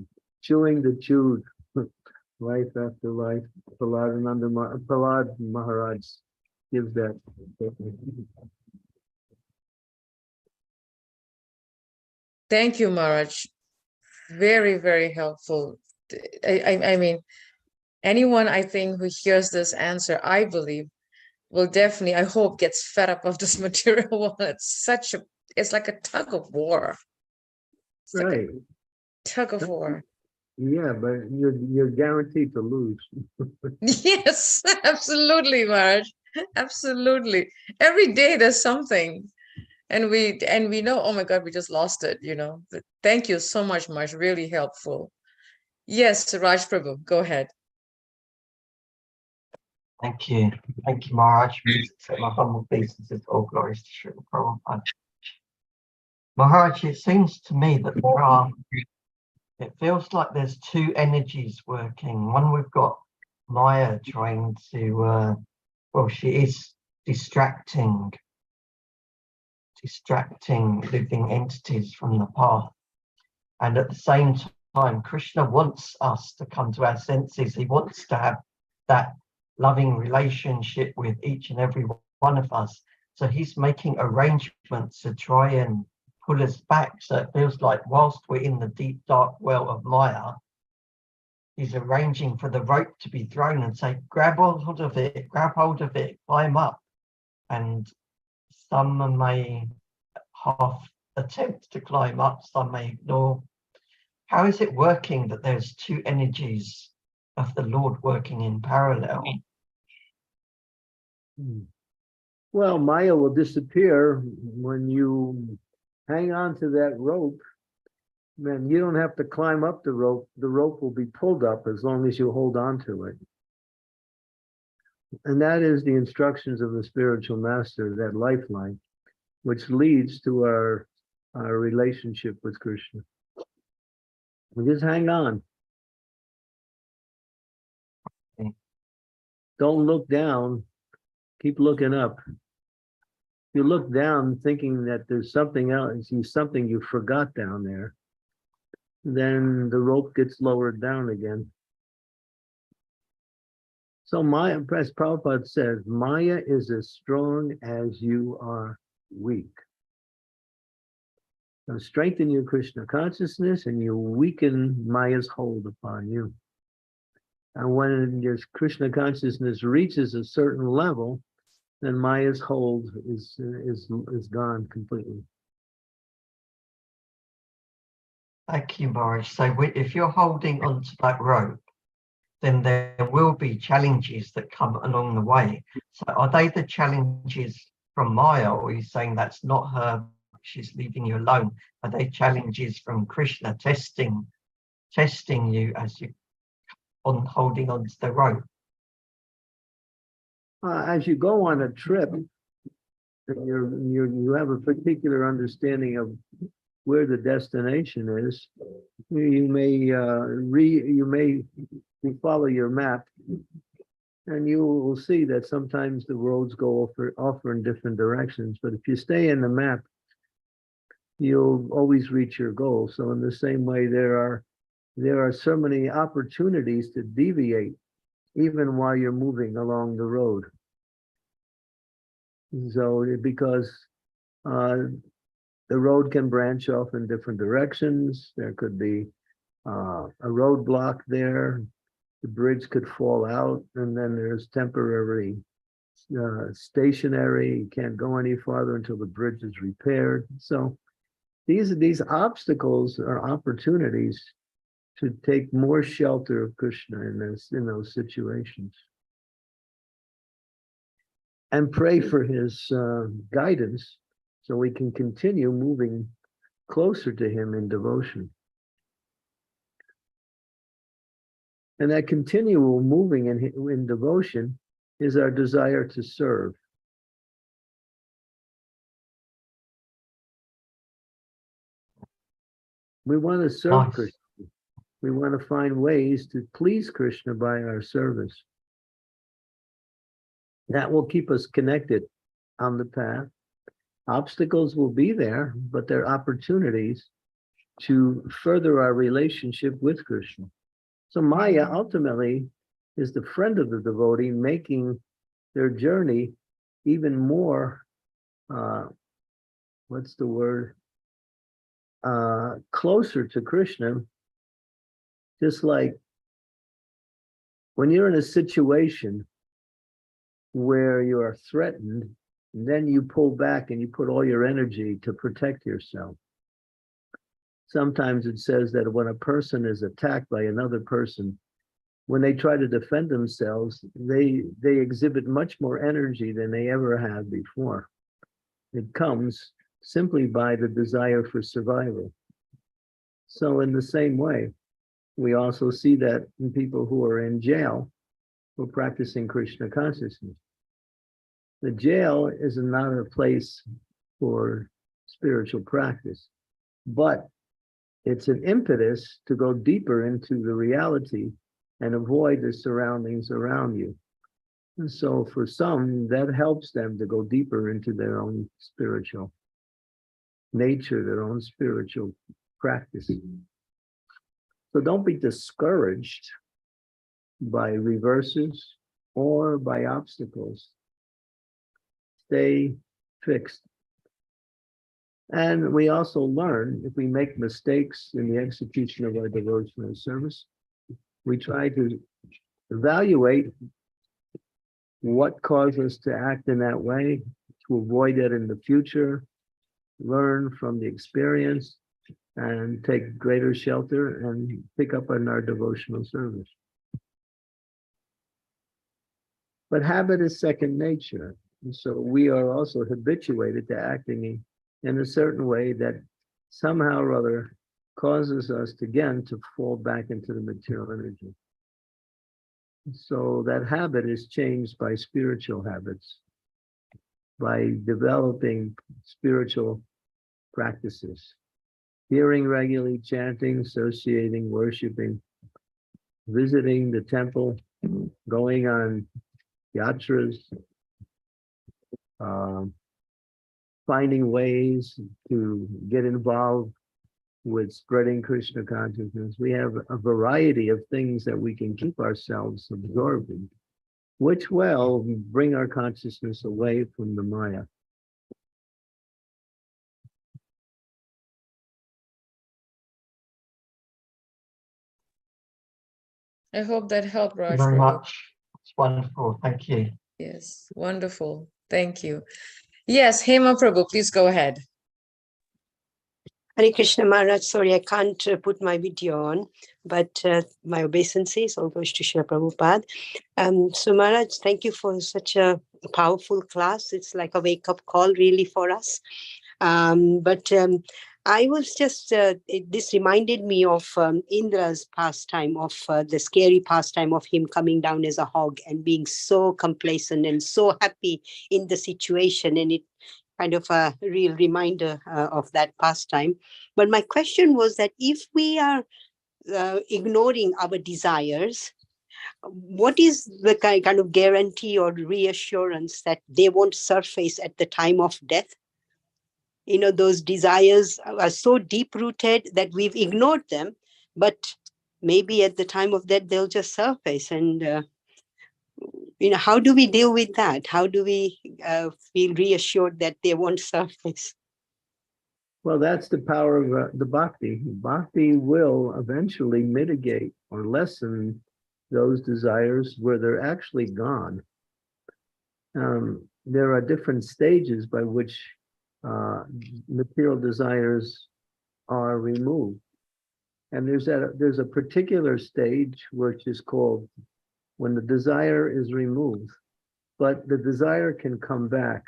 Chewing the chewed, life after life. Prahlad Maharaj gives that. Thank you, Maharaj. Very, very helpful. I mean, anyone I think who hears this answer, I believe, will definitely, I hope, gets fed up of this material. It's like a tug of war. It's like Right. a tug of war. Yeah, but you're guaranteed to lose. Yes, absolutely, Maharaj. Absolutely. Every day there's something. And we know, oh my God, we just lost it, But thank you so much, Maharaj. Really helpful. Yes, Raj Prabhu, go ahead. Thank you. Thank you, Maharaj. Please accept my humble obeisances. All glories to Srila Prabhupada. Maharaj, it seems to me that it feels like there's two energies working. One, we've got Maya trying to, she is distracting living entities from the path. And at the same time, Krishna wants us to come to our senses. He wants to have that loving relationship with each and every one of us. So he's making arrangements to try and pull us back. So it feels like whilst we're in the deep, dark well of Maya, he's arranging for the rope to be thrown and say, grab hold of it, climb up. And some may half attempt to climb up, some may ignore. How is it working that there's two energies of the Lord working in parallel? Well, Maya will disappear when you hang on to that rope. Man, you don't have to climb up the rope. The rope will be pulled up as long as you hold on to it. And that is the instructions of the spiritual master, that lifeline, which leads to our relationship with Krishna. We just hang on. Okay. Don't look down. Keep looking up. If you look down thinking that there's something else, something you forgot down there, then the rope gets lowered down again. So Maya, as Prabhupada says, Maya is as strong as you are weak. So strengthen your Krishna consciousness and you weaken Maya's hold upon you. And when your Krishna consciousness reaches a certain level, then Maya's hold is gone completely. Thank you, Maharaj. So if you're holding onto that rope, then there will be challenges that come along the way. So are they the challenges from Maya, or are you saying that's not her, she's leaving you alone? Are they challenges from Krishna testing you as you holding onto the rope? As you go on a trip, you have a particular understanding of where the destination is. You may follow your map, and you will see that sometimes the roads go off in different directions. But if you stay in the map, you'll always reach your goal. So in the same way, there are so many opportunities to deviate, even while you're moving along the road. So because the road can branch off in different directions, there could be a roadblock there. The bridge could fall out, and then there's temporary stationary. You can't go any farther until the bridge is repaired. So these obstacles are opportunities to take more shelter of Krishna in those situations, and pray for his guidance so we can continue moving closer to him in devotion. And that continual moving in devotion is our desire to serve. We want to serve Nice. Krishna. We want to find ways to please Krishna by our service. That will keep us connected on the path. Obstacles will be there, but they're opportunities to further our relationship with Krishna. So Maya ultimately is the friend of the devotee, making their journey even more, closer to Krishna. Just like when you're in a situation where you are threatened, then you pull back and you put all your energy to protect yourself. Sometimes it says that when a person is attacked by another person, when they try to defend themselves, they exhibit much more energy than they ever have before. It comes simply by the desire for survival. So in the same way, we also see that in people who are in jail who are practicing Krishna consciousness. The jail is not a place for spiritual practice, but it's an impetus to go deeper into the reality and avoid the surroundings around you. And so for some, that helps them to go deeper into their own spiritual nature, their own spiritual practice. So don't be discouraged by reverses or by obstacles. Stay fixed. And we also learn, if we make mistakes in the execution of our devotional service, we try to evaluate what caused us to act in that way, to avoid it in the future, learn from the experience, and take greater shelter and pick up on our devotional service. But habit is second nature. And so we are also habituated to acting in a certain way that somehow or other causes us to, again, to fall back into the material energy. So that habit is changed by spiritual habits, by developing spiritual practices, hearing regularly, chanting, associating, worshiping, visiting the temple, going on yatras, finding ways to get involved with spreading Krishna consciousness. We have a variety of things that we can keep ourselves absorbed in, which will bring our consciousness away from the Maya. I hope that helped, Thank you Raj. very Prabhu. much. It's wonderful. Thank you. Yes, wonderful. Thank you. Yes, Hema Prabhu, please go ahead. Hare Krishna Maharaj, sorry, I can't put my video on, but my obeisances all goes to Srila Prabhupada. So Maharaj, thank you for such a powerful class. It's like a wake-up call really for us. But I was just, this reminded me of Indra's pastime, of the scary pastime of him coming down as a hog and being so complacent and so happy in the situation. And it kind of a real reminder of that pastime. But my question was that if we are ignoring our desires, what is the kind of guarantee or reassurance that they won't surface at the time of death? You know, those desires are so deep-rooted that we've ignored them, but maybe at the time of death, they'll just surface. And you know, how do we deal with that? How do we feel reassured that they won't surface? Well, that's the power of the bhakti. Bhakti will eventually mitigate or lessen those desires where they're actually gone. There are different stages by which material desires are removed. And there's a particular stage which is called when the desire is removed, but the desire can come back.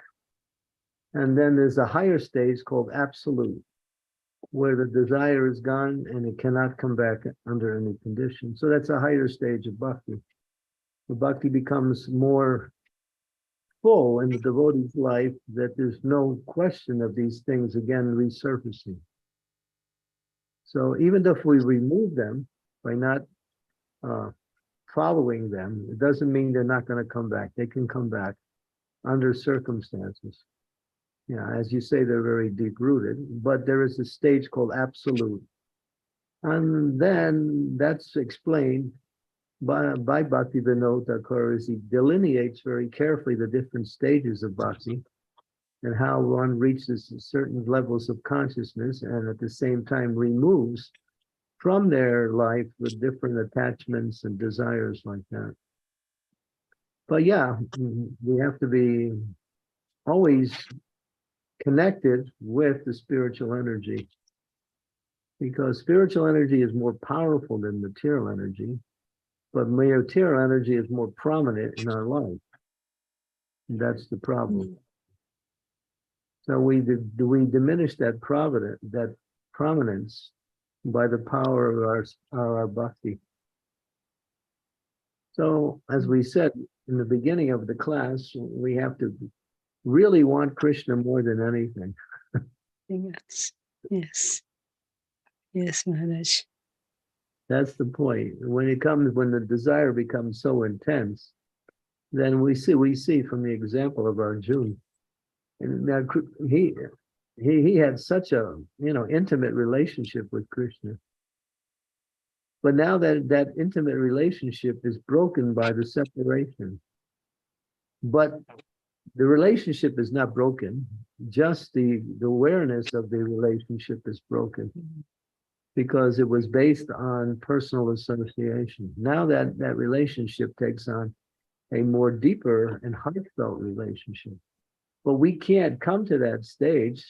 And then there's a higher stage called absolute, where the desire is gone and it cannot come back under any condition. So that's a higher stage of bhakti. The bhakti becomes more full in the devotee's life that there's no question of these things again resurfacing. So even if we remove them by not following them, it doesn't mean they're not going to come back. They can come back under circumstances. Yeah, as you say, they're very deep rooted, but there is a stage called absolute. And then that's explained by Bhaktivinoda Thakur, as he delineates very carefully the different stages of bhakti and how one reaches certain levels of consciousness and at the same time removes from their life with different attachments and desires like that. But yeah, we have to be always connected with the spiritual energy, because spiritual energy is more powerful than material energy, but material energy is more prominent in our life. And that's the problem. So we diminish that prominence by the power of our bhakti. So as we said in the beginning of the class, we have to really want Krishna more than anything. Yes, Maharaj. That's the point. When the desire becomes so intense, then we see from the example of Arjuna, and now he had such a intimate relationship with Krishna. But now that intimate relationship is broken by the separation. But the relationship is not broken, just the awareness of the relationship is broken, because it was based on personal association. Now that relationship takes on a more deeper and heartfelt relationship. But we can't come to that stage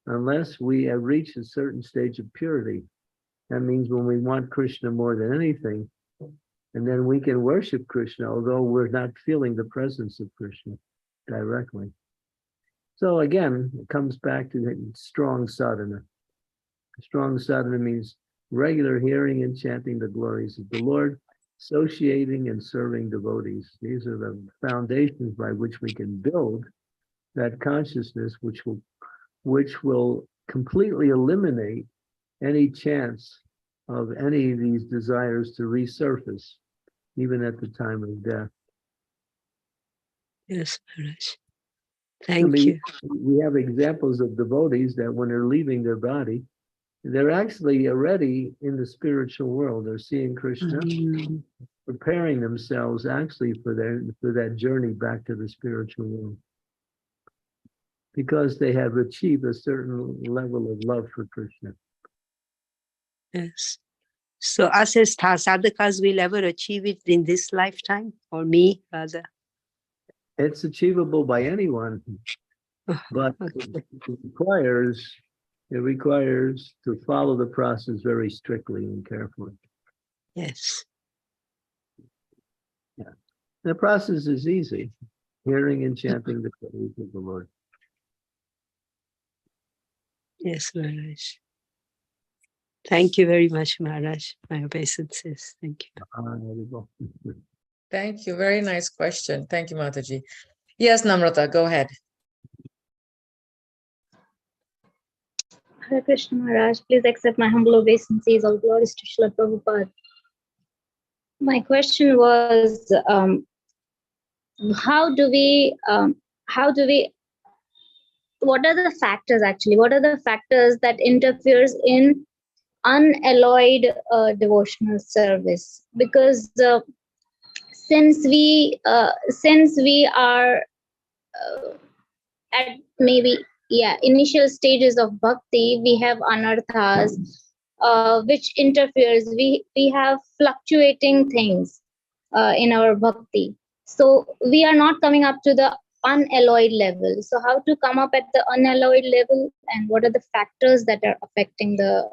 unless we have reached a certain stage of purity. That means when we want Krishna more than anything, and then we can worship Krishna, although we're not feeling the presence of Krishna directly. So again, it comes back to strong sadhana. Strong sadhana means regular hearing and chanting the glories of the Lord, associating and serving devotees. These are the foundations by which we can build that consciousness, which will completely eliminate any chance of any of these desires to resurface, even at the time of death. Yes, Maharaj. Thank you. We have examples of devotees that when they're leaving their body, they're actually already in the spiritual world. They're seeing Krishna, preparing themselves actually for that journey back to the spiritual world, because they have achieved a certain level of love for Krishna. Yes. So us as sadhakas will ever achieve it in this lifetime, or me rather? It's achievable by anyone, but Okay. it requires to follow the process very strictly and carefully. Yes. Yeah. The process is easy. Hearing and chanting the praise of the Lord. Yes, Maharaj. Thank you very much, Maharaj. My obeisances. Thank you. Thank you. Very nice question. Thank you, Mataji. Yes, Namrata, go ahead. Hare Krishna Maharaj, please accept my humble obeisances. All glories to Srila Prabhupada. My question was, what are the factors actually? What are the factors that interferes in unalloyed devotional service? Because since we are at maybe initial stages of bhakti, we have anarthas which interferes. We have fluctuating things in our bhakti, so we are not coming up to the unalloyed level. So how to come up at the unalloyed level, and what are the factors that are affecting the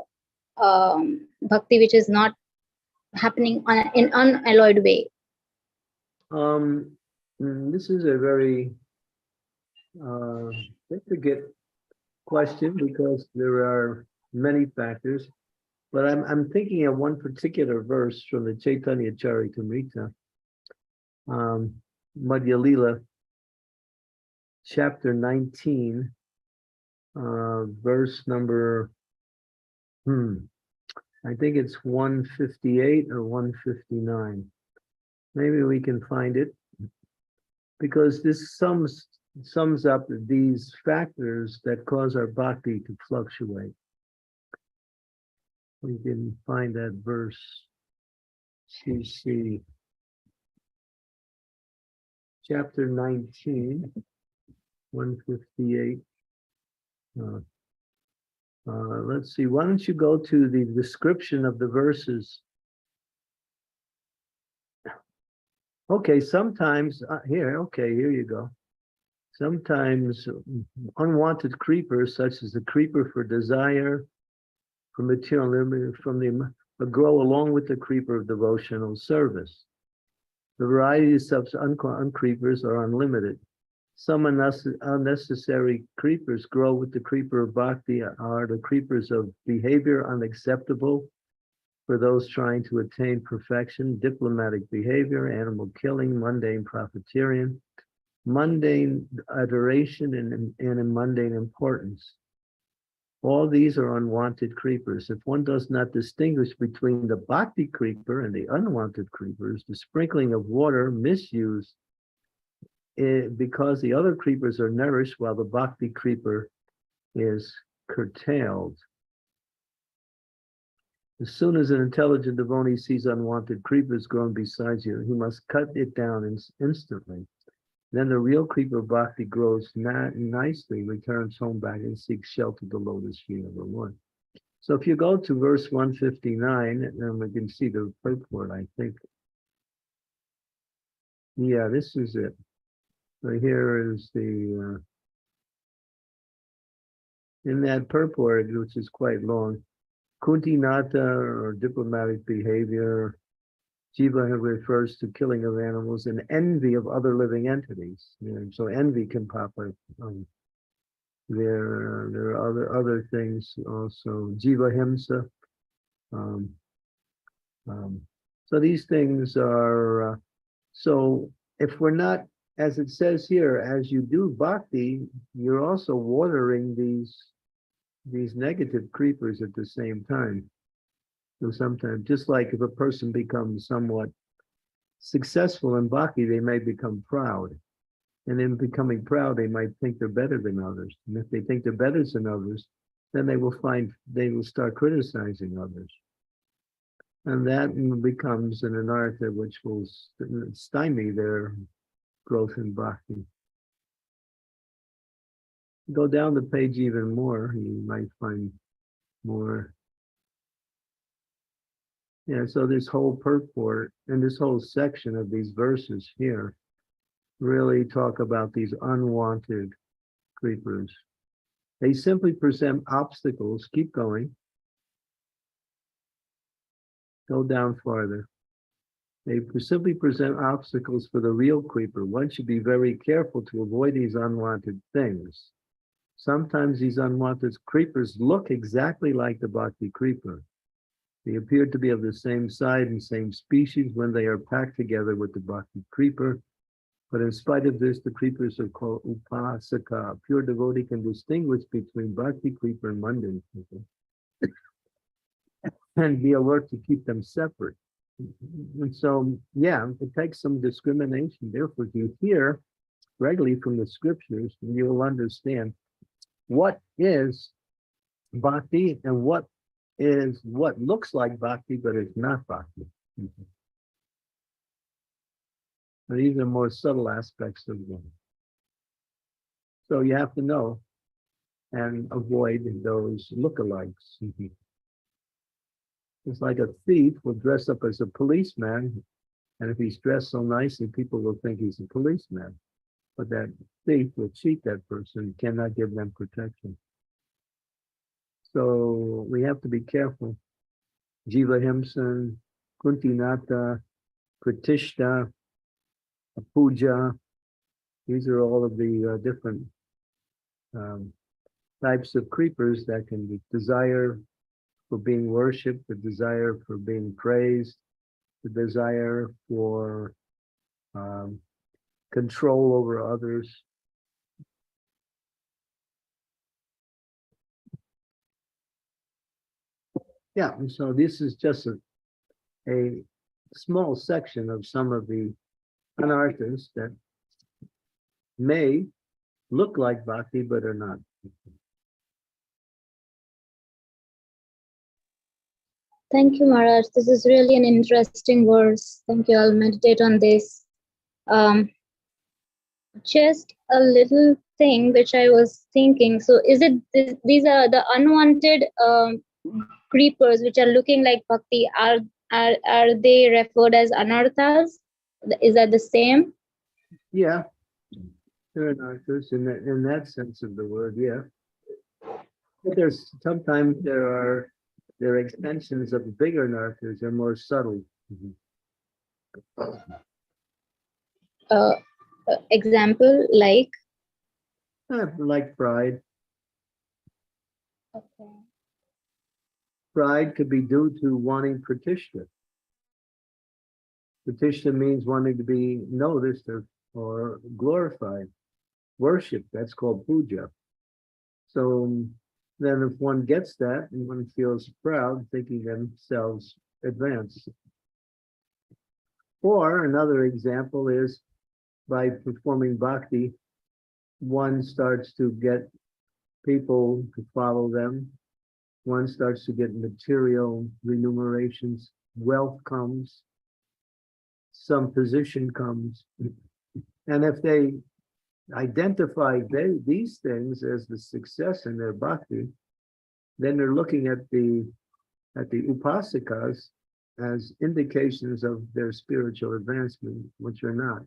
bhakti which is not happening in unalloyed way? This is a very difficult question, because there are many factors, but I'm thinking of one particular verse from the Chaitanya Charitamrita, Madhya Lila, chapter 19, verse number I think it's 158 or 159. Maybe we can find it, because this sums up these factors that cause our bhakti to fluctuate. We can find that verse. CC chapter 19, 158. Let's see, why don't you go to the description of the verses? Okay, sometimes, here you go. Sometimes unwanted creepers, such as the creeper for desire, for material, grow along with the creeper of devotional service. The varieties of uncreepers are unlimited. Some unnecessary creepers grow with the creeper of bhakti, are the creepers of behavior unacceptable for those trying to attain perfection, diplomatic behavior, animal killing, mundane profiteering, mundane adoration, and mundane importance. All these are unwanted creepers. If one does not distinguish between the bhakti creeper and the unwanted creepers, the sprinkling of water, misuse, because the other creepers are nourished while the bhakti creeper is curtailed. As soon as an intelligent devotee sees unwanted creepers growing beside you, he must cut it down instantly. Then the real creeper bhakti grows nicely, returns home back, and seeks shelter to the lotus feet of the Lord. So if you go to verse 159, then we can see the purport, I think. Yeah, this is it. So here is the, in that purport, which is quite long, Kunti Nata, or diplomatic behavior, Jiva refers to killing of animals and envy of other living entities. So envy can pop up. There are other things also. Jiva Himsa. So these things are, so if we're not, as it says here, as you do bhakti, you're also watering these negative creepers at the same time. So sometimes, just like if a person becomes somewhat successful in bhakti, they may become proud. And in becoming proud, they might think they're better than others. And if they think they're better than others, then they will start criticizing others. And that becomes an anartha which will stymie their growth in bhakti. Go down the page even more, you might find more. Yeah, so this whole purport and this whole section of these verses here really talk about these unwanted creepers. They simply present obstacles. Keep going. Go down farther. They simply present obstacles for the real creeper. One should be very careful to avoid these unwanted things. Sometimes these unwanted creepers look exactly like the bhakti creeper. They appear to be of the same side and same species when they are packed together with the bhakti creeper. But in spite of this, the creepers are called upasaka. A pure devotee can distinguish between bhakti creeper and mundane creeper and be alert to keep them separate. And so, yeah, it takes some discrimination. Therefore, if you hear regularly from the scriptures, you will understand what is bhakti and what looks like bhakti, but is not bhakti. These are more subtle aspects of them. So you have to know and avoid those lookalikes. It's like a thief will dress up as a policeman, and if he's dressed so nicely, people will think he's a policeman. But that thief will cheat that person, cannot give them protection. So we have to be careful. Jiva Himsan, Kunti Nata, Pratishta, Puja. These are all of the different types of creepers that can be desire for being worshipped, the desire for being praised, the desire for control over others. Yeah, and so this is just a small section of some of the anarthas that may look like bhakti but are not. Thank you, Maharaj. This is really an interesting verse. Thank you. I'll meditate on this. Just a little thing which I was thinking. So, is it these are the unwanted creepers which are looking like bhakti? Are they referred as anarthas? Is that the same? Yeah, they're anarthas in that sense of the word. Yeah, but there's sometimes there are extensions of the bigger anarthas. They're more subtle. Example like. Like pride. Okay. Pride could be due to wanting pratishtha. Pratishtha means wanting to be noticed or glorified. Worship, that's called puja. So then if one gets that and one feels proud, thinking themselves advanced. Or another example is by performing bhakti, one starts to get people to follow them. One starts to get material remunerations. Wealth comes. Some position comes. And if they identify these things as the success in their bhakti, then they're looking at the upasikas as indications of their spiritual advancement, which are not.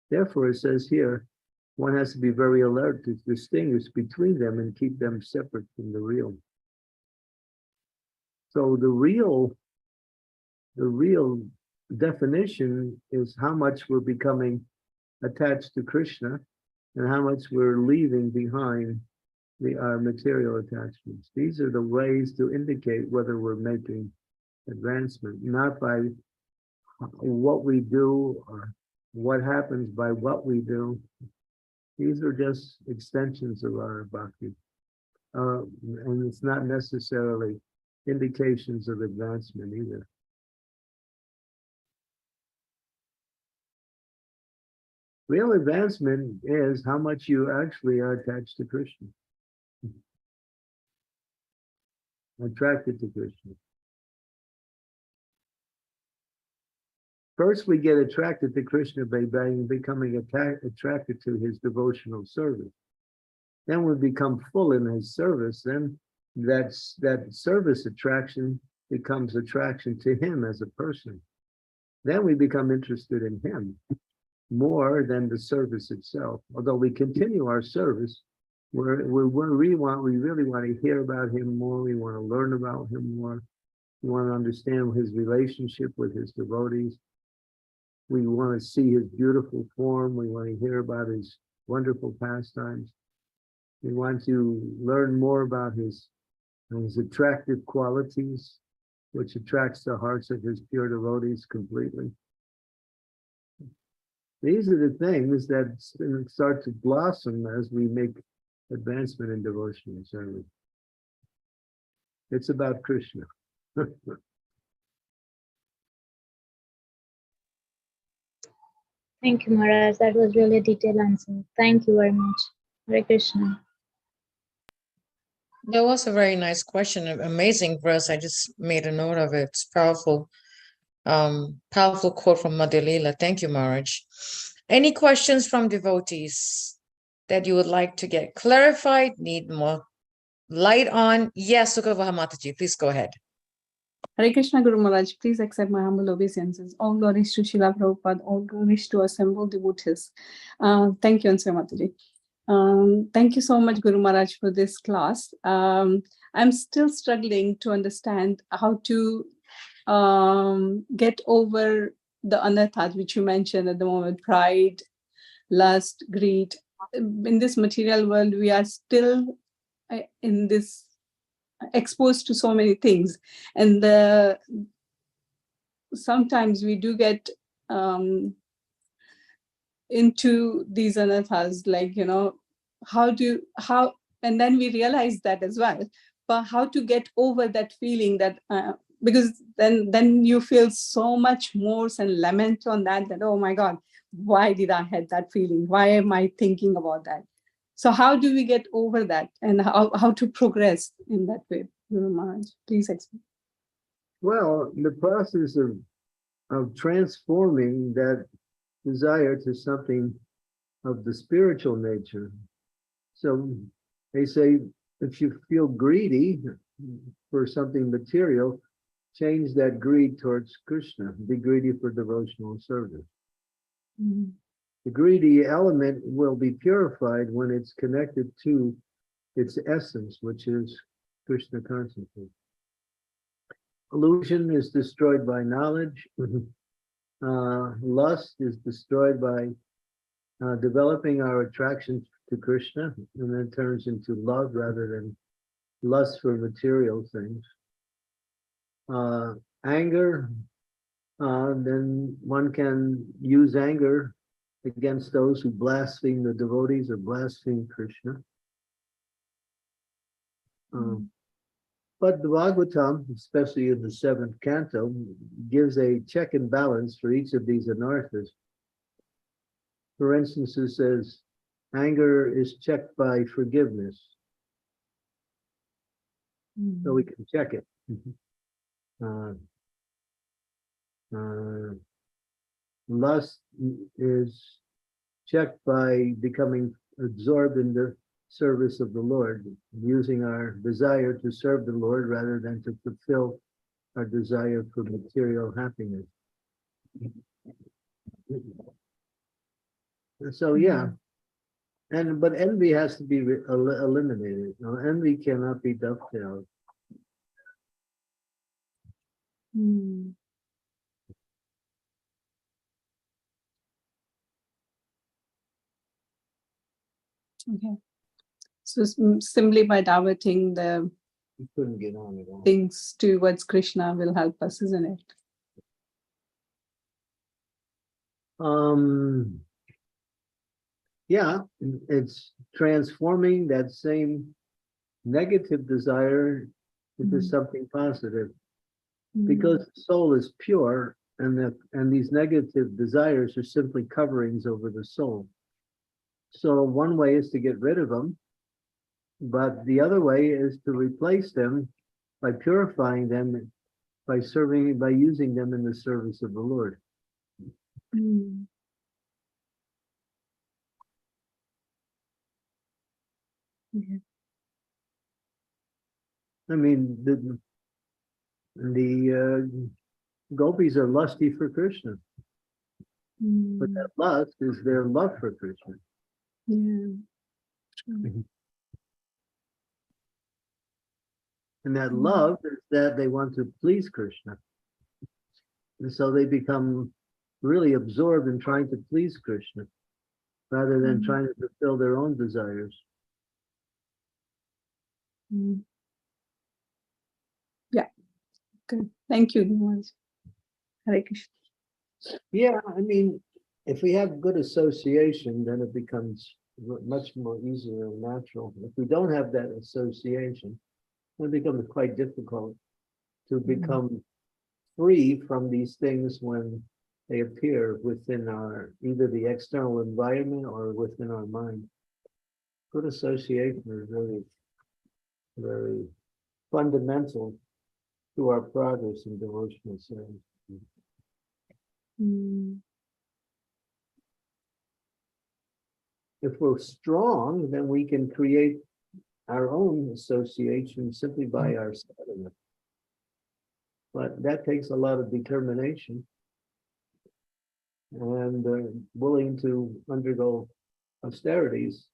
Therefore, it says here, one has to be very alert to distinguish between them and keep them separate from the real. So the real definition is how much we're becoming attached to Krishna and how much we're leaving behind our material attachments. These are the ways to indicate whether we're making advancement, not by what we do or what happens by what we do. These are just extensions of our bhakti. And it's not necessarily indications of advancement either. Real advancement is how much you actually are attached to Krishna. Attracted to Krishna. First, we get attracted to Krishna by becoming attracted to his devotional service. Then we become full in his service. Then that service attraction becomes attraction to him as a person. Then we become interested in him more than the service itself. Although we continue our service, we really want to hear about him more. We want to learn about him more. We want to understand his relationship with his devotees. We want to see his beautiful form. We want to hear about his wonderful pastimes. We want to learn more about his attractive qualities, which attracts the hearts of his pure devotees completely. These are the things that start to blossom as we make advancement in devotional service. It's about Krishna. Thank you, Maharaj. That was really a detailed answer. Thank you very much. Hare Krishna. That was a very nice question. An amazing verse. I just made a note of it. It's powerful. Powerful quote from Madhulila. Thank you, Maharaj. Any questions from devotees that you would like to get clarified, need more light on? Yes, Sukha Mataji, please go ahead. Hare Krishna Guru Maharaj, please accept my humble obeisances. All glories to Srila Prabhupada, all glories to assembled devotees. Thank you, Ansa Mataji. Thank you so much, Guru Maharaj, for this class. I'm still struggling to understand how to get over the anarthas which you mentioned at the moment: pride, lust, greed. In this material world, we are still in this exposed to so many things, and sometimes we do get into these anarthas, like, how and then we realize that as well. how to get over that feeling that, because then you feel so much remorse and lament on that, oh my God, why did I have that feeling? Why am I thinking about that? So how do we get over that, and how to progress in that way? Guru Maharaj, please explain. Well, the process of transforming that desire to something of the spiritual nature. So they say, if you feel greedy for something material, change that greed towards Krishna. Be greedy for devotional service. Mm. The greedy element will be purified when it's connected to its essence, which is Krishna consciousness. Illusion is destroyed by knowledge. Lust is destroyed by developing our attraction to Krishna, and then turns into love rather than lust for material things. Anger, then one can use anger against those who blaspheme the devotees or blaspheme Krishna. But the Bhagavatam, especially in the 7th canto, gives a check and balance for each of these anarthas. For instance, it says, anger is checked by forgiveness. So we can check it. Lust is checked by becoming absorbed in the service of the Lord, using our desire to serve the Lord rather than to fulfill our desire for material happiness. So yeah, but envy has to be eliminated. No, envy cannot be dovetailed. Okay. So simply by diverting the You couldn't get on at all. things towards Krishna will help us, isn't it? Yeah, it's transforming that same negative desire into something positive, because the soul is pure, and these negative desires are simply coverings over the soul. So one way is to get rid of them, but the other way is to replace them by purifying them, by using them in the service of the Lord. Okay. I mean, the gopis are lusty for Krishna, but that lust is their love for Krishna. Yeah. And that love is that they want to please Krishna. And so they become really absorbed in trying to please Krishna rather than trying to fulfill their own desires. Yeah. Good. Thank you, Maharaj. Hare Krishna. Yeah, I mean, if we have good association, then it becomes much more easier and natural. If we don't have that association, it becomes quite difficult to become free from these things when they appear within either the external environment or within our mind. Good association is really very fundamental to our progress in devotional service. If we're strong, then we can create our own association simply by our sadhana. But that takes a lot of determination and willing to undergo austerities.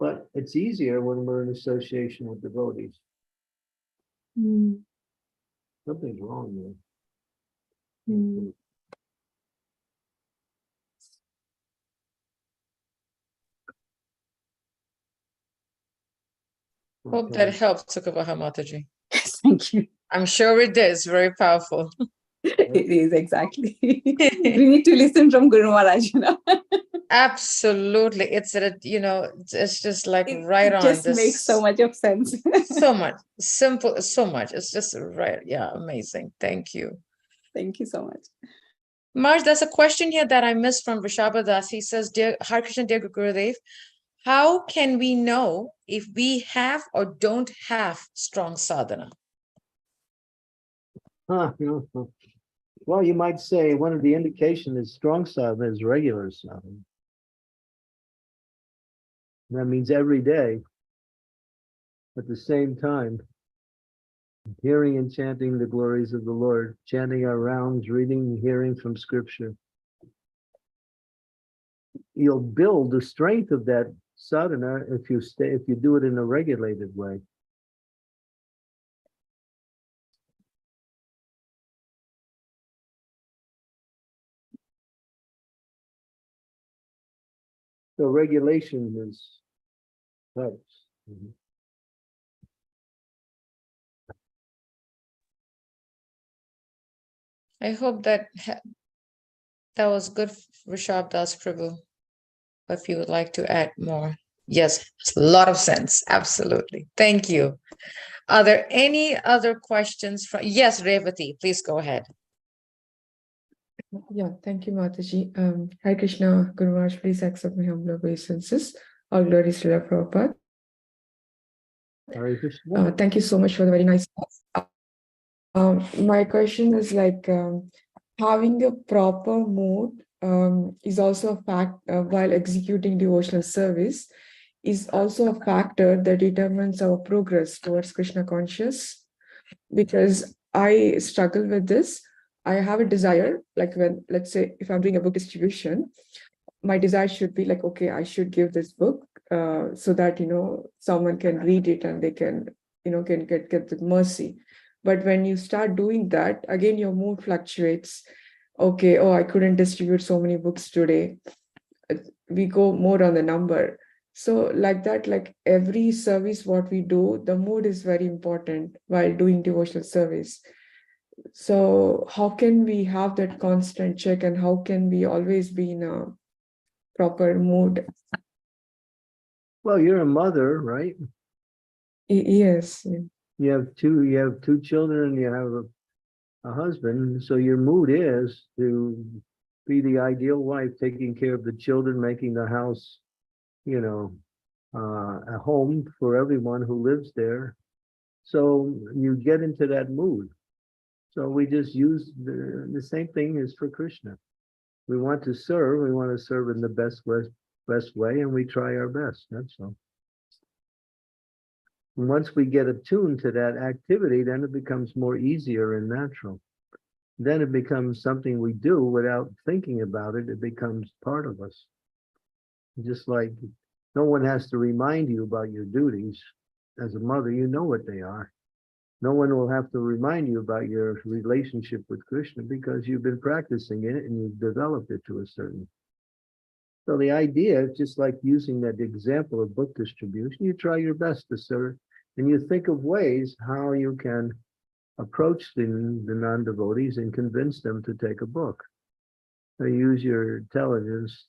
But it's easier when we're in association with devotees. Something's wrong there. Hope that helps, Sukavaha Mataji. Yes, thank you. I'm sure it is. Very powerful. It is, exactly. We need to listen from Guru Maharaj, you know. Absolutely. It's it's just like It, right it on just this. makes so much of sense. So much. Simple, so much. It's just right. Yeah, amazing. Thank you. Thank you so much. Marj, there's a question here that I missed from Rishabha Das. He says, Dear Hare Krishna, dear Gurudev, how can we know if we have or don't have strong sadhana? Well, you might say one of the indications is strong sadhana is regular sadhana. That means every day, at the same time, hearing and chanting the glories of the Lord, chanting our rounds, reading, hearing from scripture. You'll build the strength of that sadhana if you do it in a regulated way. So regulation is helps. I hope that was good, Rishabh Das Prabhu. If you would like to add more. Yes, a lot of sense. Absolutely. Thank you. Are there any other questions from? Yes, Revati, please go ahead. Yeah, thank you, Mataji. Hare Krishna, Guru Maharaj, please accept my humble obeisances. All glories to Srila Prabhupada. Hare Krishna. Thank you so much for the very nice class. My question is like having a proper mood is also a fact while executing devotional service is also a factor that determines our progress towards Krishna conscious. Because I struggle with this. I have a desire, like when, let's say, if I'm doing a book distribution, my desire should be like, okay, I should give this book so that, someone can read it and they can, can get the mercy. But when you start doing that, again, your mood fluctuates. Okay, oh, I couldn't distribute so many books today. We go more on the number. So like that, like every service, what we do, the mood is very important while doing devotional service. So how can we have that constant check and how can we always be in a proper mood? Well, you're a mother, right? Yes. You have two children, you have a husband, so your mood is to be the ideal wife, taking care of the children, making the house, a home for everyone who lives there. So you get into that mood. So we just use the same thing as for Krishna. We want to serve in the best way, and we try our best. That's all. And once we get attuned to that activity, then it becomes more easier and natural. Then it becomes something we do without thinking about it. It becomes part of us. Just like no one has to remind you about your duties. As a mother, you know what they are. No one will have to remind you about your relationship with Krishna because you've been practicing it and you've developed it to a certain. So the idea is just like using that example of book distribution, you try your best to serve and you think of ways how you can approach the non-devotees and convince them to take a book. So use your intelligence.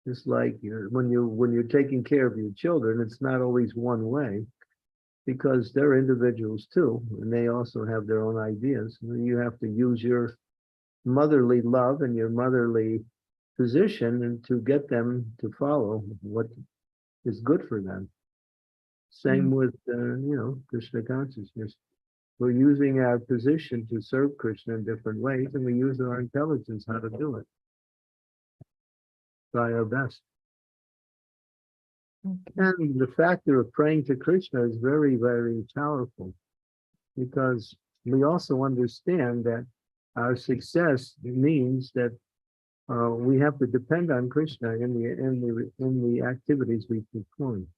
Just like when you're taking care of your children, it's not always one way because they're individuals too, and they also have their own ideas. You have to use your motherly love and your motherly position and to get them to follow what is good for them. Same with Krishna consciousness. We're using our position to serve Krishna in different ways, and we use our intelligence how to do it. Try our best. And the factor of praying to Krishna is very, very powerful because we also understand that our success means that we have to depend on Krishna in the activities we perform.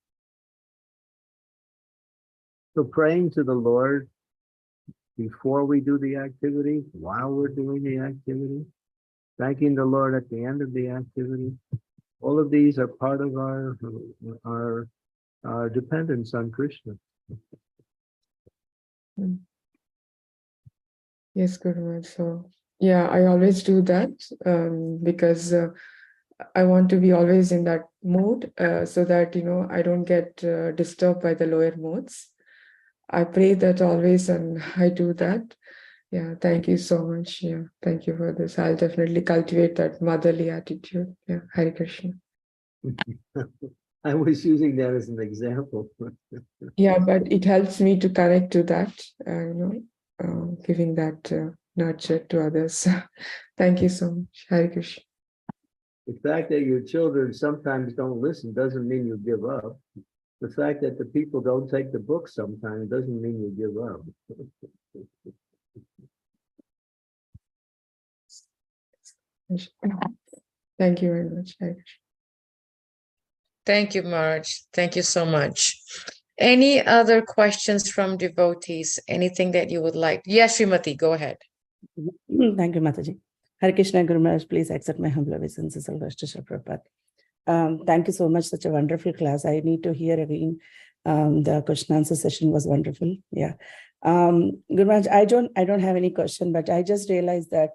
So praying to the Lord before we do the activity, while we're doing the activity, thanking the Lord at the end of the activity. All of these are part of our dependence on Krishna. Yes, Guru Maharaj. So yeah, I always do that because I want to be always in that mood so that, I don't get disturbed by the lower modes. I pray that always and I do that. Yeah, thank you so much. Yeah, thank you for this. I'll definitely cultivate that motherly attitude. Yeah, Hare Krishna. I was using that as an example. Yeah, but it helps me to connect to that, giving that nurture to others. Thank you so much. Hare Krishna. The fact that your children sometimes don't listen doesn't mean you give up. The fact that the people don't take the book sometimes doesn't mean you give up. Thank you very much. Hare Krishna. Thank you, Marge. Thank you so much. Any other questions from devotees? Anything that you would like? Yes, Srimati, go ahead. Thank you, Mataji. Hare Krishna, Guru Maharaj, please accept my humble obeisances. Thank you so much. Such a wonderful class. I need to hear again. The question answer session was wonderful. Yeah. Guru Maharaj, I don't have any question, but I just realized that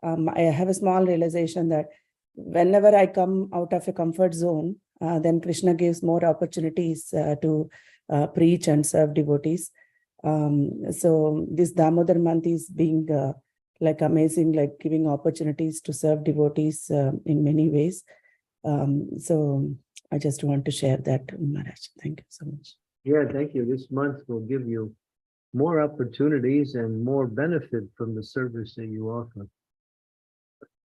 I have a small realization that whenever I come out of a comfort zone, then Krishna gives more opportunities to preach and serve devotees. So this Damodar month is being like amazing, like giving opportunities to serve devotees in many ways. So I just want to share that, Maharaj. Thank you so much. Yeah, thank you. This month will give you more opportunities and more benefit from the service that you offer.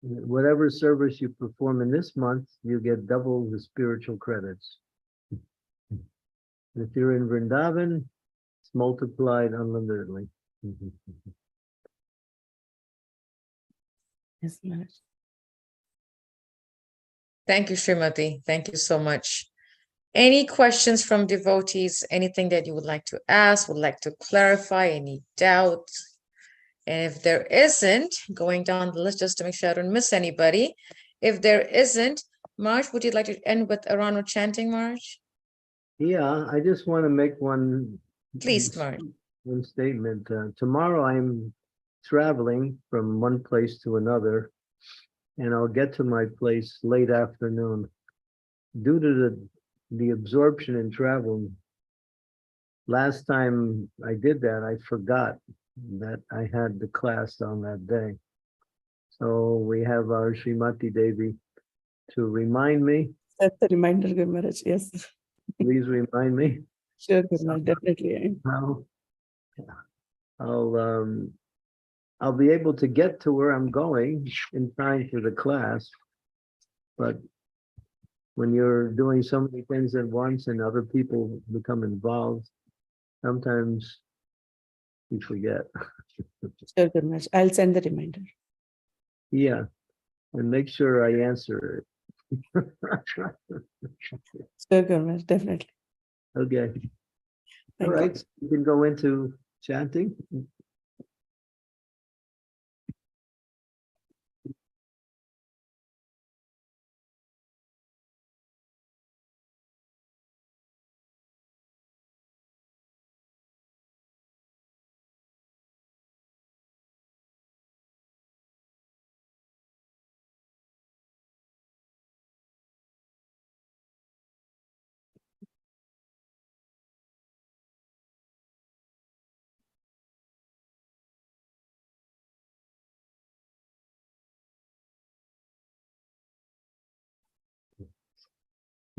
Whatever service you perform in this month, you get double the spiritual credits. If you're in Vrindavan, it's multiplied unlimitedly. Yes, Maharaj. Thank you, Srimati. Thank you so much. Any questions from devotees? Anything that you would like to ask, would like to clarify, any doubts? And if there isn't, going down the list just to make sure I don't miss anybody. If there isn't, Marge, would you like to end with a round of chanting, Marge? Yeah, I just want to make one Please, Marge. one statement. Tomorrow I'm traveling from one place to another, and I'll get to my place late afternoon. Due to the absorption in travel, last time I did that, I forgot that I had the class on that day. So we have our Srimati Devi to remind me. That's the reminder, Guru Maharaj. Yes. Please remind me. Sure, Guru Maharaj, definitely. I'll be able to get to where I'm going in time for the class, but when you're doing so many things at once and other people become involved, sometimes you forget. Sure, Guru Maharaj. I'll send the reminder. Yeah, and make sure I answer it. Sure, Guru Maharaj, definitely. Okay. All Thank you. right, so you can go into chanting.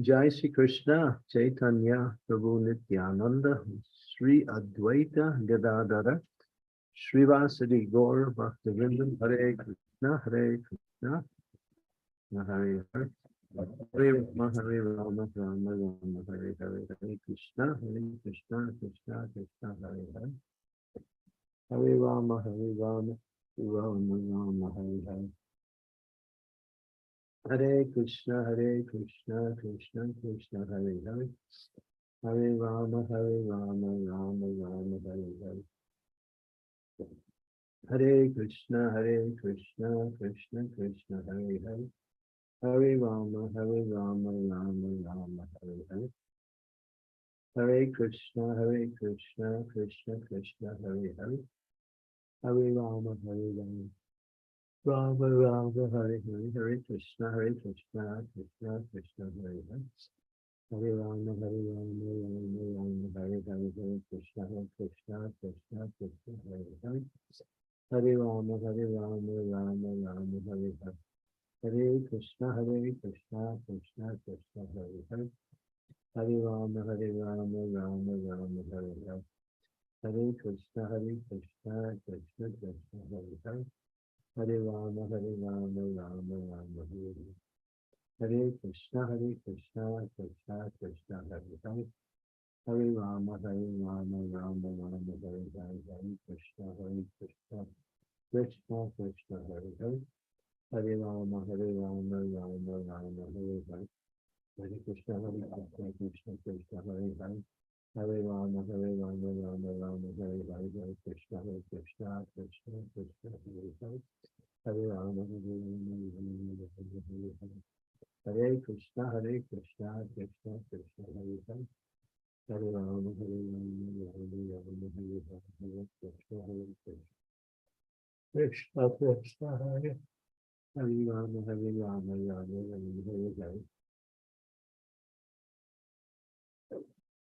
Jai Shri Krishna, Chaitanya, Prabhu Nityananda, Sri Advaita Gadadara, Srivasadi Gaur Bhaktivinoda, Hare Krishna, Hare Krishna, Hare Hare, Hare Rama, Hare Rama, Rama Rama, Hare Hare, Hare Krishna, Krishna, Krishna, Hare Hare, Hare Rama, Rama, Rama, Hare Hare. Hare Krishna, Krishna, Krishna, Hare Hare. Hare Rama, Rama, Rama, Hare Hare. Hare Krishna, Krishna, Krishna, Hare Hare. Hare Rama, Rama, Rama, Hare Hare. Hare Krishna, Krishna, Krishna, Hare Hare. Hare Rama, Rama. Rama Rama Hare Hare Hare Krishna Krishna Krishna Hare Hare Hare Rama Hare Rama Rama Rama Hare Hare Hare Krishna Krishna Krishna Hare Hare Hare Rama Hare Rama Rama Rama Hare Hare Hare Krishna Krishna Krishna Hare Hare Hare Rama Hare Rama Rama Rama Hare Hare Hare Krishna Krishna Krishna Hare Hare Hare Rama Hare Rama Rama Rama Hare Hare Hare Krishna Krishna Krishna Hare Hare Hare Rama Hare Rama Rama Rama Hare Hare Hare Krishna Krishna Krishna Hare Hare Hare Rama Hare Rama Rama Rama Hare Hare Hare Krishna Krishna Krishna Hare Hare Hare Rama Hare Rama Rama Rama Hare Hare Hare Krishna Krishna Krishna Hare Hare Hare Rama Hare Rama Rama Hare Hare Hare Krishna Krishna Krishna Hare Hare Hare Rama Hare Rama Rama Rama Hare Hare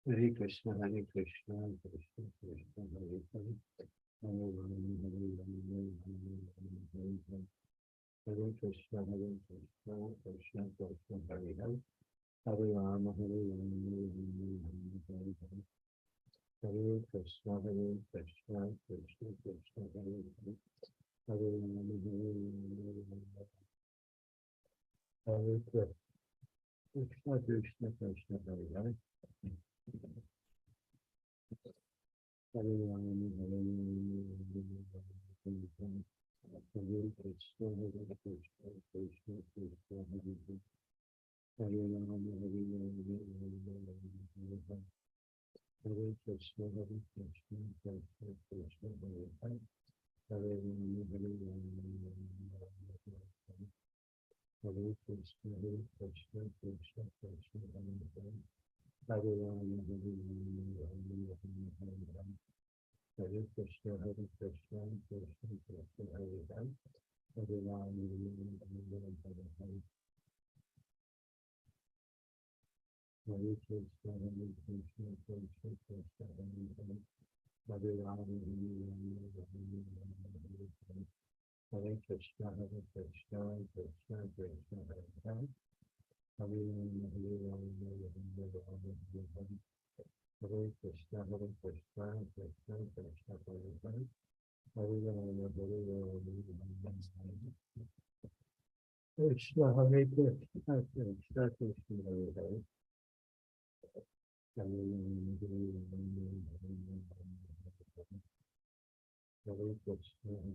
Hare Krishna Krishna Krishna Hare Hare Rama Hare Rama Rama Rama Hare Hare Hare Krishna Krishna Krishna Hare Hare Hare Rama Hare Rama Rama Hare Hare Hare Krishna Krishna Krishna Hare Hare Hare Rama Hare Rama Rama Hare Hare Hare Krishna Krishna Krishna Hare Hare Hare Rama Hare Rama Hare Krishna Krishna Krishna Hare Hare Hare Rama Hare Rama Hare Krishna Krishna Krishna Hare Hare Hare Rama Hare Rama Hare Hare Hare Krishna Krishna Krishna Hare Hare Hare Rama Hare Rama Hare Krishna Krishna Krishna Hare Hare Hare Rama Hare Rama Hare Krishna Krishna Krishna Hare Hare Hare Rama Hare Hare Hare Krishna Krishna Krishna Hare Hare Hare Rama Hare Krishna Krishna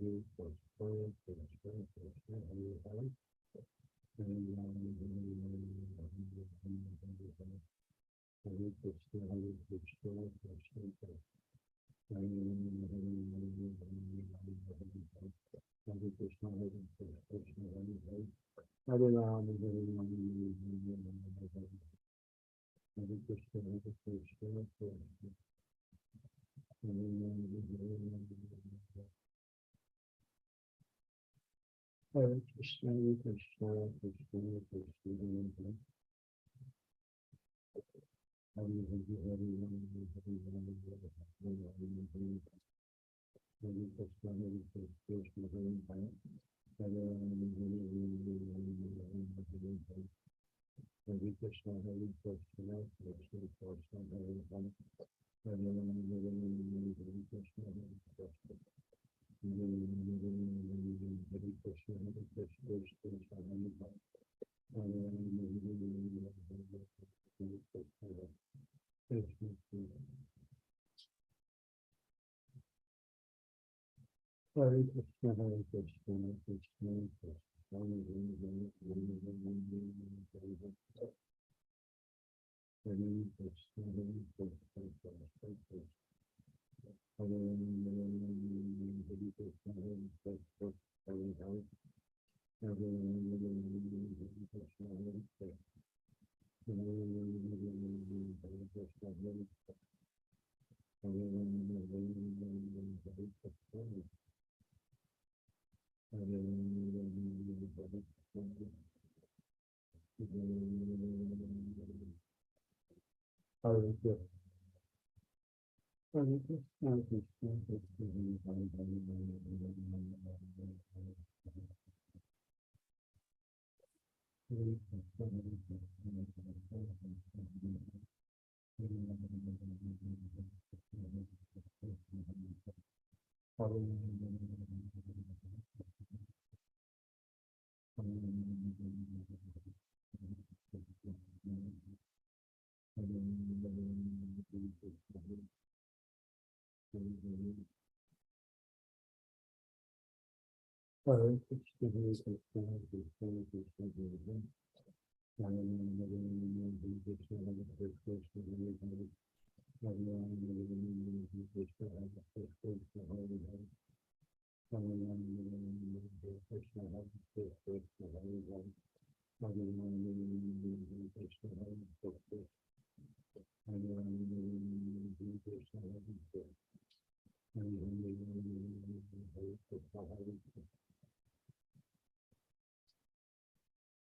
Krishna Hare Hare Hare Rama Hare Rama Hare Krishna Krishna Krishna Hare Hare Hare Rama Hare Rama Krishna Hare Krishna Krishna Krishna Hare Hare Hare Rama Hare Rama Hare Krishna Krishna Krishna Hare Hare Hare Rama Hare Rama Hare Krishna Krishna Krishna Hare Krishna Krishna Hare Hare Hare Rama Hare Rama Hare Krishna Krishna Krishna Hare Krishna Krishna Krishna Hare Hare Hare Krishna, Hare Krishna, Krishna Krishna, Hare Hare, Hare Krishna, Hare Krishna, Hare Krishna, Hare Krishna, Hare Hare,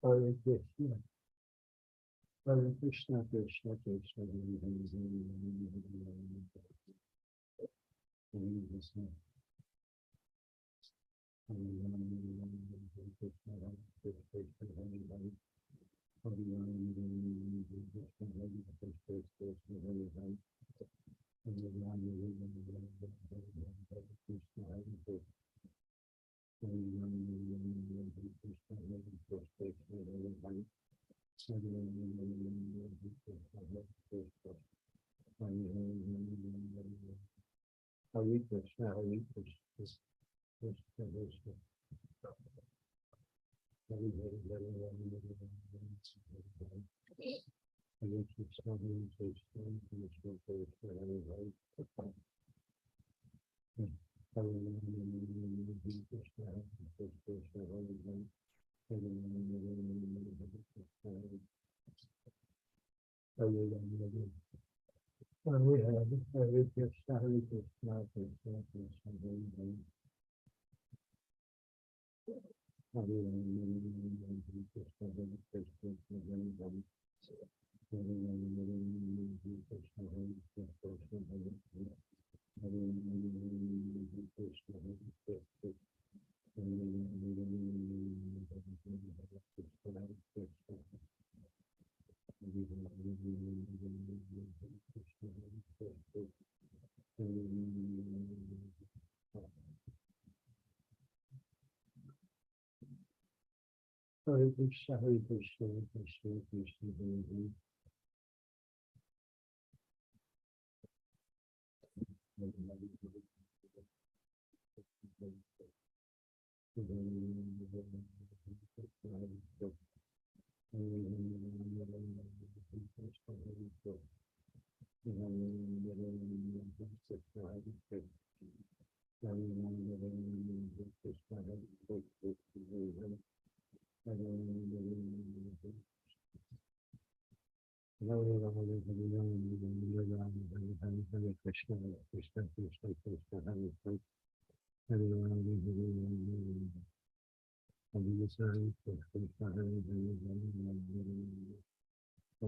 Hare Krishna, Hare Krishna, Krishna Krishna, Hare Krishna. Hare Krishna, Hare Krishna, Krishna Krishna. Hare Hare, Hare Krishna, Hare Krishna, Krishna Krishna, Hare Hare. Hare Krishna, Hare Krishna, Hare Hare. Hare Krishna, Hare Krishna, Krishna Krishna, Hare Hare. Hare Krishna, Hare Krishna, Hare Hare. Hare Krishna, Hare Krishna, Krishna Krishna, Hare Hare. Hare Krishna, Krishna Krishna, Krishna Hare Hare. Hare Rama, Hare Rama, Hare Krishna, Krishna Hare Hare, Hare Rama,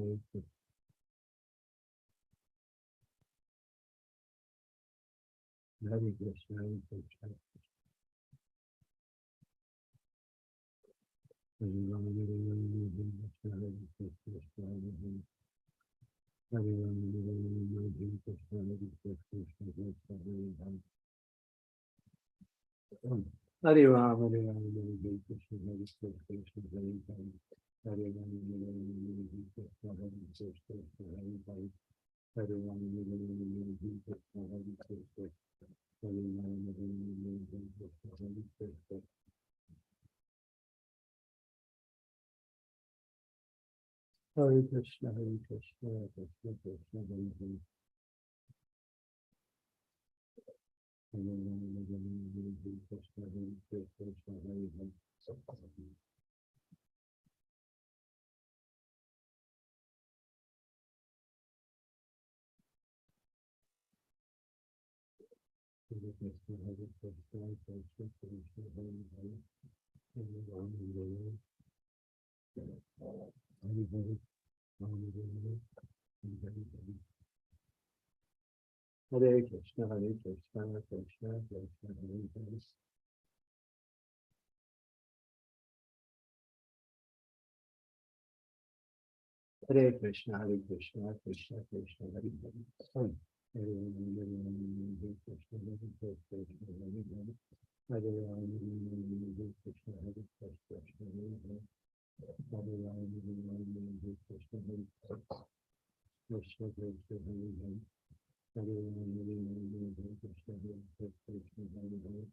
Hare Krishna. Hare Krishna, Hare Krishna, Hare Rama, Hare Rama, Hare Krishna, Hare Krishna, Hare Hare. Hare Rama, Hare Rama, Hare Krishna, Hare Krishna, Krishna Hare Hare. Hare Rama, Hare Rama, Hare Krishna, Hare Krishna, Hare Hare. Hare Rama, Hare Rama, Hare Krishna, Hare Krishna, Hare Hare. Hare Rama, Hare Rama, Hare Krishna, Hare Krishna. Hare Rama, Hare Rama, Hare Krishna, Hare Krishna. Hare Krishna, Hare Krishna, Krishna Krishna, Hare Hare. Hare Rama, Hare Rama, Hare Krishna, Hare Krishna, Hare Hare. Hare Krishna, Hare Krishna, Krishna Krishna, Hare Hare, Hare Rama, Hare Hare, Rama Rama, Hare Hare. Hare Krishna, Hare Krishna, Krishna Krishna, Hare Hare. Hare Krishna, Hare Krishna, Krishna Krishna, Hare Hare. Hare Rama, Hare Krishna, Hare Krishna, Hare Hare. Hare Rama, Hare Krishna, Hare Krishna, Hare Hare. Hare Rama, Hare Krishna, Hare Krishna, Krishna Hare Hare. Hare Rama, Hare Krishna, Hare Krishna, Hare Hare.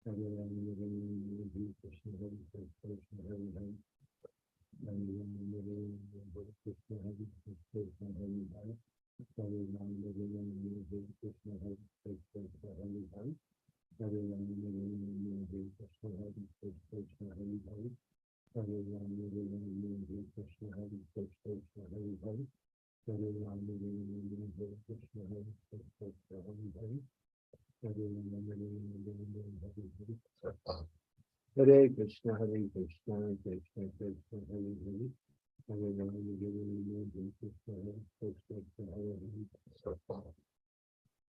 Hare Rama, Hare Krishna, Hare Krishna, Hare Hare. Hare Rama, Hare Krishna, Hare Krishna, Hare Hare. Hare Rama, Hare Krishna, Hare Krishna, Hare Hare. Hare Rama, Hare Krishna, Hare Krishna, Hare Hare. Hare Rama, Hare Krishna, Hare Krishna, Hare Hare. Hare Rama, Hare Krishna, Hare Krishna, Hare Hare. Hare Rama, Hare Krishna, Hare Krishna, Krishna Krishna, Hare Hare. Hare Rama, Hare Krishna, Hare Krishna, Hare Hare. Hare Hare,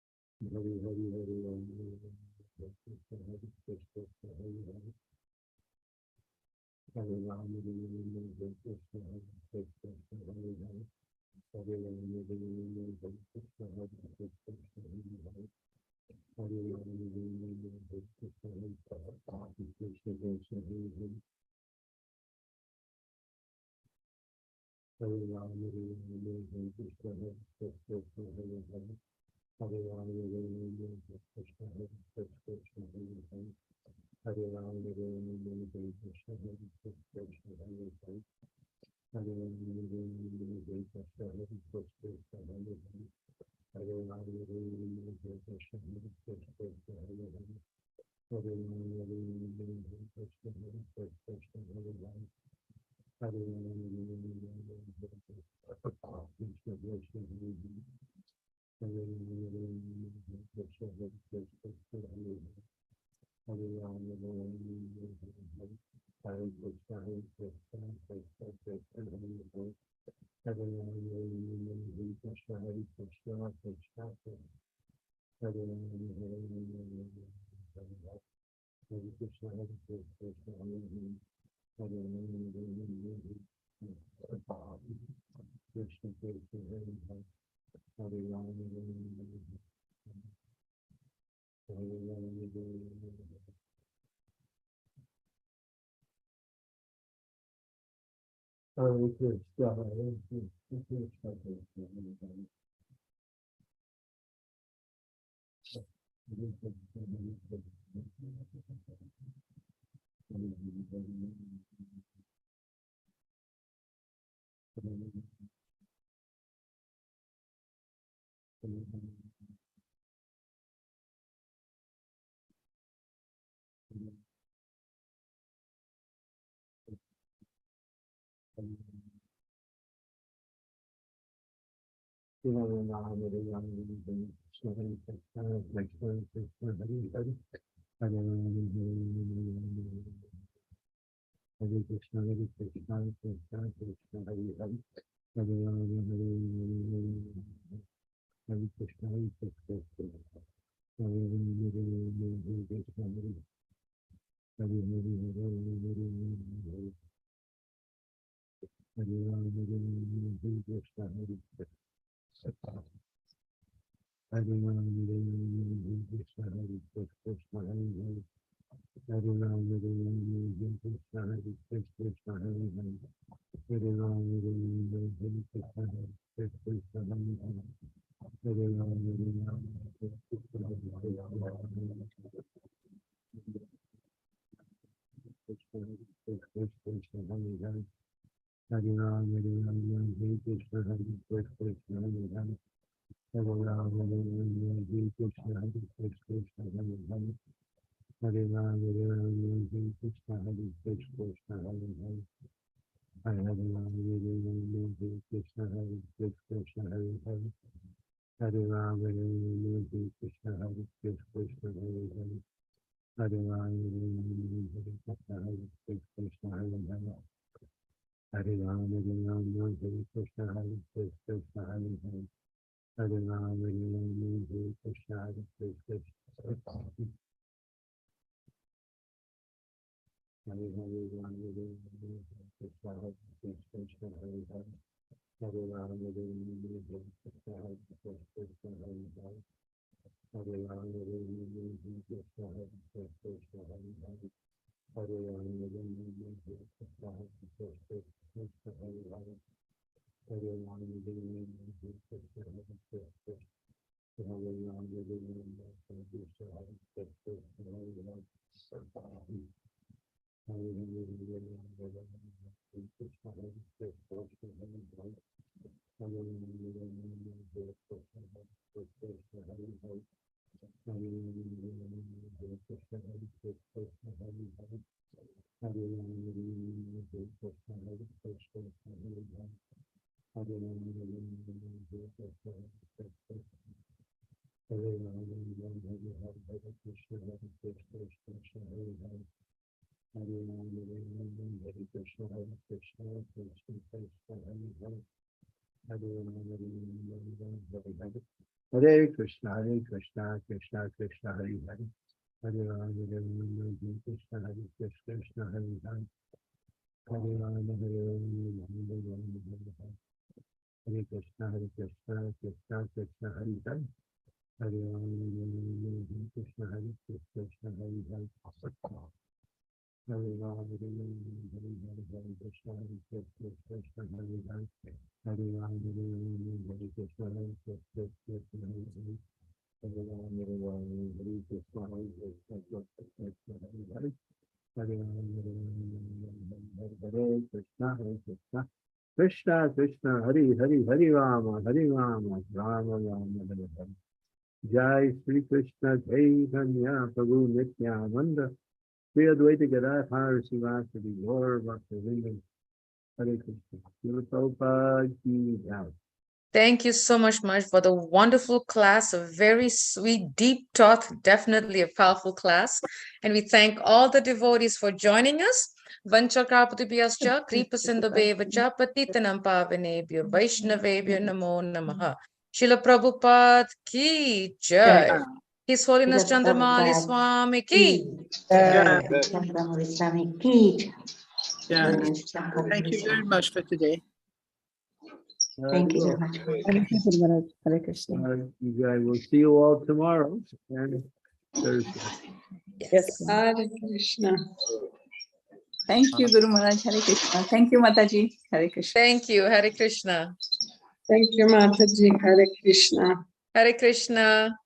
Hare Rama, Hare Krishna, Hare Krishna, Hare Hare. Hare Rama, Hare Krishna, Hare Krishna, Hare Hare. Hare Rama, Hare Krishna, Hare Krishna, Hare Hare. Hare Rama, Hare Krishna, Hare Krishna, Hare Hare. Hare Rama, Hare Krishna, Hare Krishna, Hare Hare. Hare Rama, Hare Krishna, Hare Krishna, Hare Hare. Hare Rama, Hare Krishna, Hare Krishna, Hare Hare. Hare Rama, Hare Krishna, Hare Krishna, Hare Hare. Hare Rama, Hare Krishna, Hare Krishna, Hare Hare. Hare Rama, Hare Krishna, Hare Krishna, Hare Hare. Hare Rama, Hare Krishna, Hare Krishna, Hare Hare. Hare Rama, Hare Krishna, Hare Krishna, Hare Hare. Hare Rama, Hare Krishna, Hare Krishna, Krishna Krishna, Hare Hare. Hare Rama, Hare Krishna, Hare Krishna, Krishna Krishna. Hare Rama, Hare Krishna, Hare Krishna, Hare Hare. Hare Rama, Krishna Krishna, Hare Hare. Hare Rama, Hare Rama. Hare Krishna, Hare Krishna, Krishna Krishna, Hare Hare. Hare Krishna, Hare Krishna, Hare Hare Ram, Hare Ram, Krishna, Hare Krishna, Hare Hare. Hare Ram, Hare Krishna, Hare Krishna, Hare Hare. Hare Ram, Hare Krishna, Hare Krishna, Hare Hare. Hare Ram, Hare Krishna, Hare Krishna, Hare Hare. Hare Hare Ram, Hare Krishna, Hare Krishna, Hare Hare. Hare Ram, Hare Krishna, Hare Krishna, Hare Hare. Hare Ram, Hare Krishna, Hare Krishna, Hare Hare. Hare Ram, Hare Krishna, Hare Krishna, Hare Hare. Hare Ram, Hare Krishna, Hare Krishna. Hare Ram, Hare Krishna, Hare Krishna, Hare Hare. Hare Krishna, Hare Krishna, Hare Hare. Hare Ram, Hare Krishna, Hare Krishna, Hare Hare. Hare Krishna, Hare Krishna, Hare Hare. Hare Ram, Hare Krishna, Hare Krishna, Hare Hare. Hare Ram, Hare Krishna, Hare Krishna. Hare Ram, Hare Krishna, Hare Krishna, Hare Hare. Hare Ram, Hare Krishna, Hare Krishna, Krishna Krishna, Hare Hare. Hare Ram, Hare Hare. Hare Krishna, Krishna Krishna, Hare Hare. Hare Ram, Hare Krishna, Hare Krishna, Hare Hare. Hare Ram, Hare Hare. Hare Krishna, Krishna Krishna, Hare Hare. Hare Ram, Hare Krishna, Hare Krishna, Hare Hare. Hare Ram, Hare Krishna, Hare Krishna, Hare Hare. Hare Ram, Hare Krishna, Hare Krishna, Hare Hare. Hare Ram, Hare Krishna, Hare Krishna, Hare Hare. Hare Ram, Hare Krishna, Hare Krishna. Krishna Krishna, Hare Hare, Hare Rama, Rama Rama, Hare Hare. Jai Sri Krishna Chaitanya Prabhu Nityananda Sri Advaita Gadadhar Sivasadi Gaur Bhaktivinoda Hare Krishna. Srila Prabhupada ki jai. Thank you so much, Marj, for the wonderful class, a very sweet, deep talk, definitely a powerful class. And we thank all the devotees for joining us. Vanchakrapatibhyascha, Kripasindhabhevacha, Patitanam Pavanebhyo, Vaishnavebhyo Namo Namaha. Srila Prabhupada ki jai. His Holiness Chandramauli Swami ki jai. Candramauli Swami ki Yeah. Thank you very much for today. Thank you so much. Thank you, Guru Maharaj. Hare Krishna. You guys will see you all tomorrow and Thursday. Yes. Hare Krishna. Thank you, Guru Maharaj. Hare Krishna. Thank you, Mataji. Hare Krishna. Thank you. Hare Krishna. Thank you, Mataji. Hare Krishna. Hare Krishna.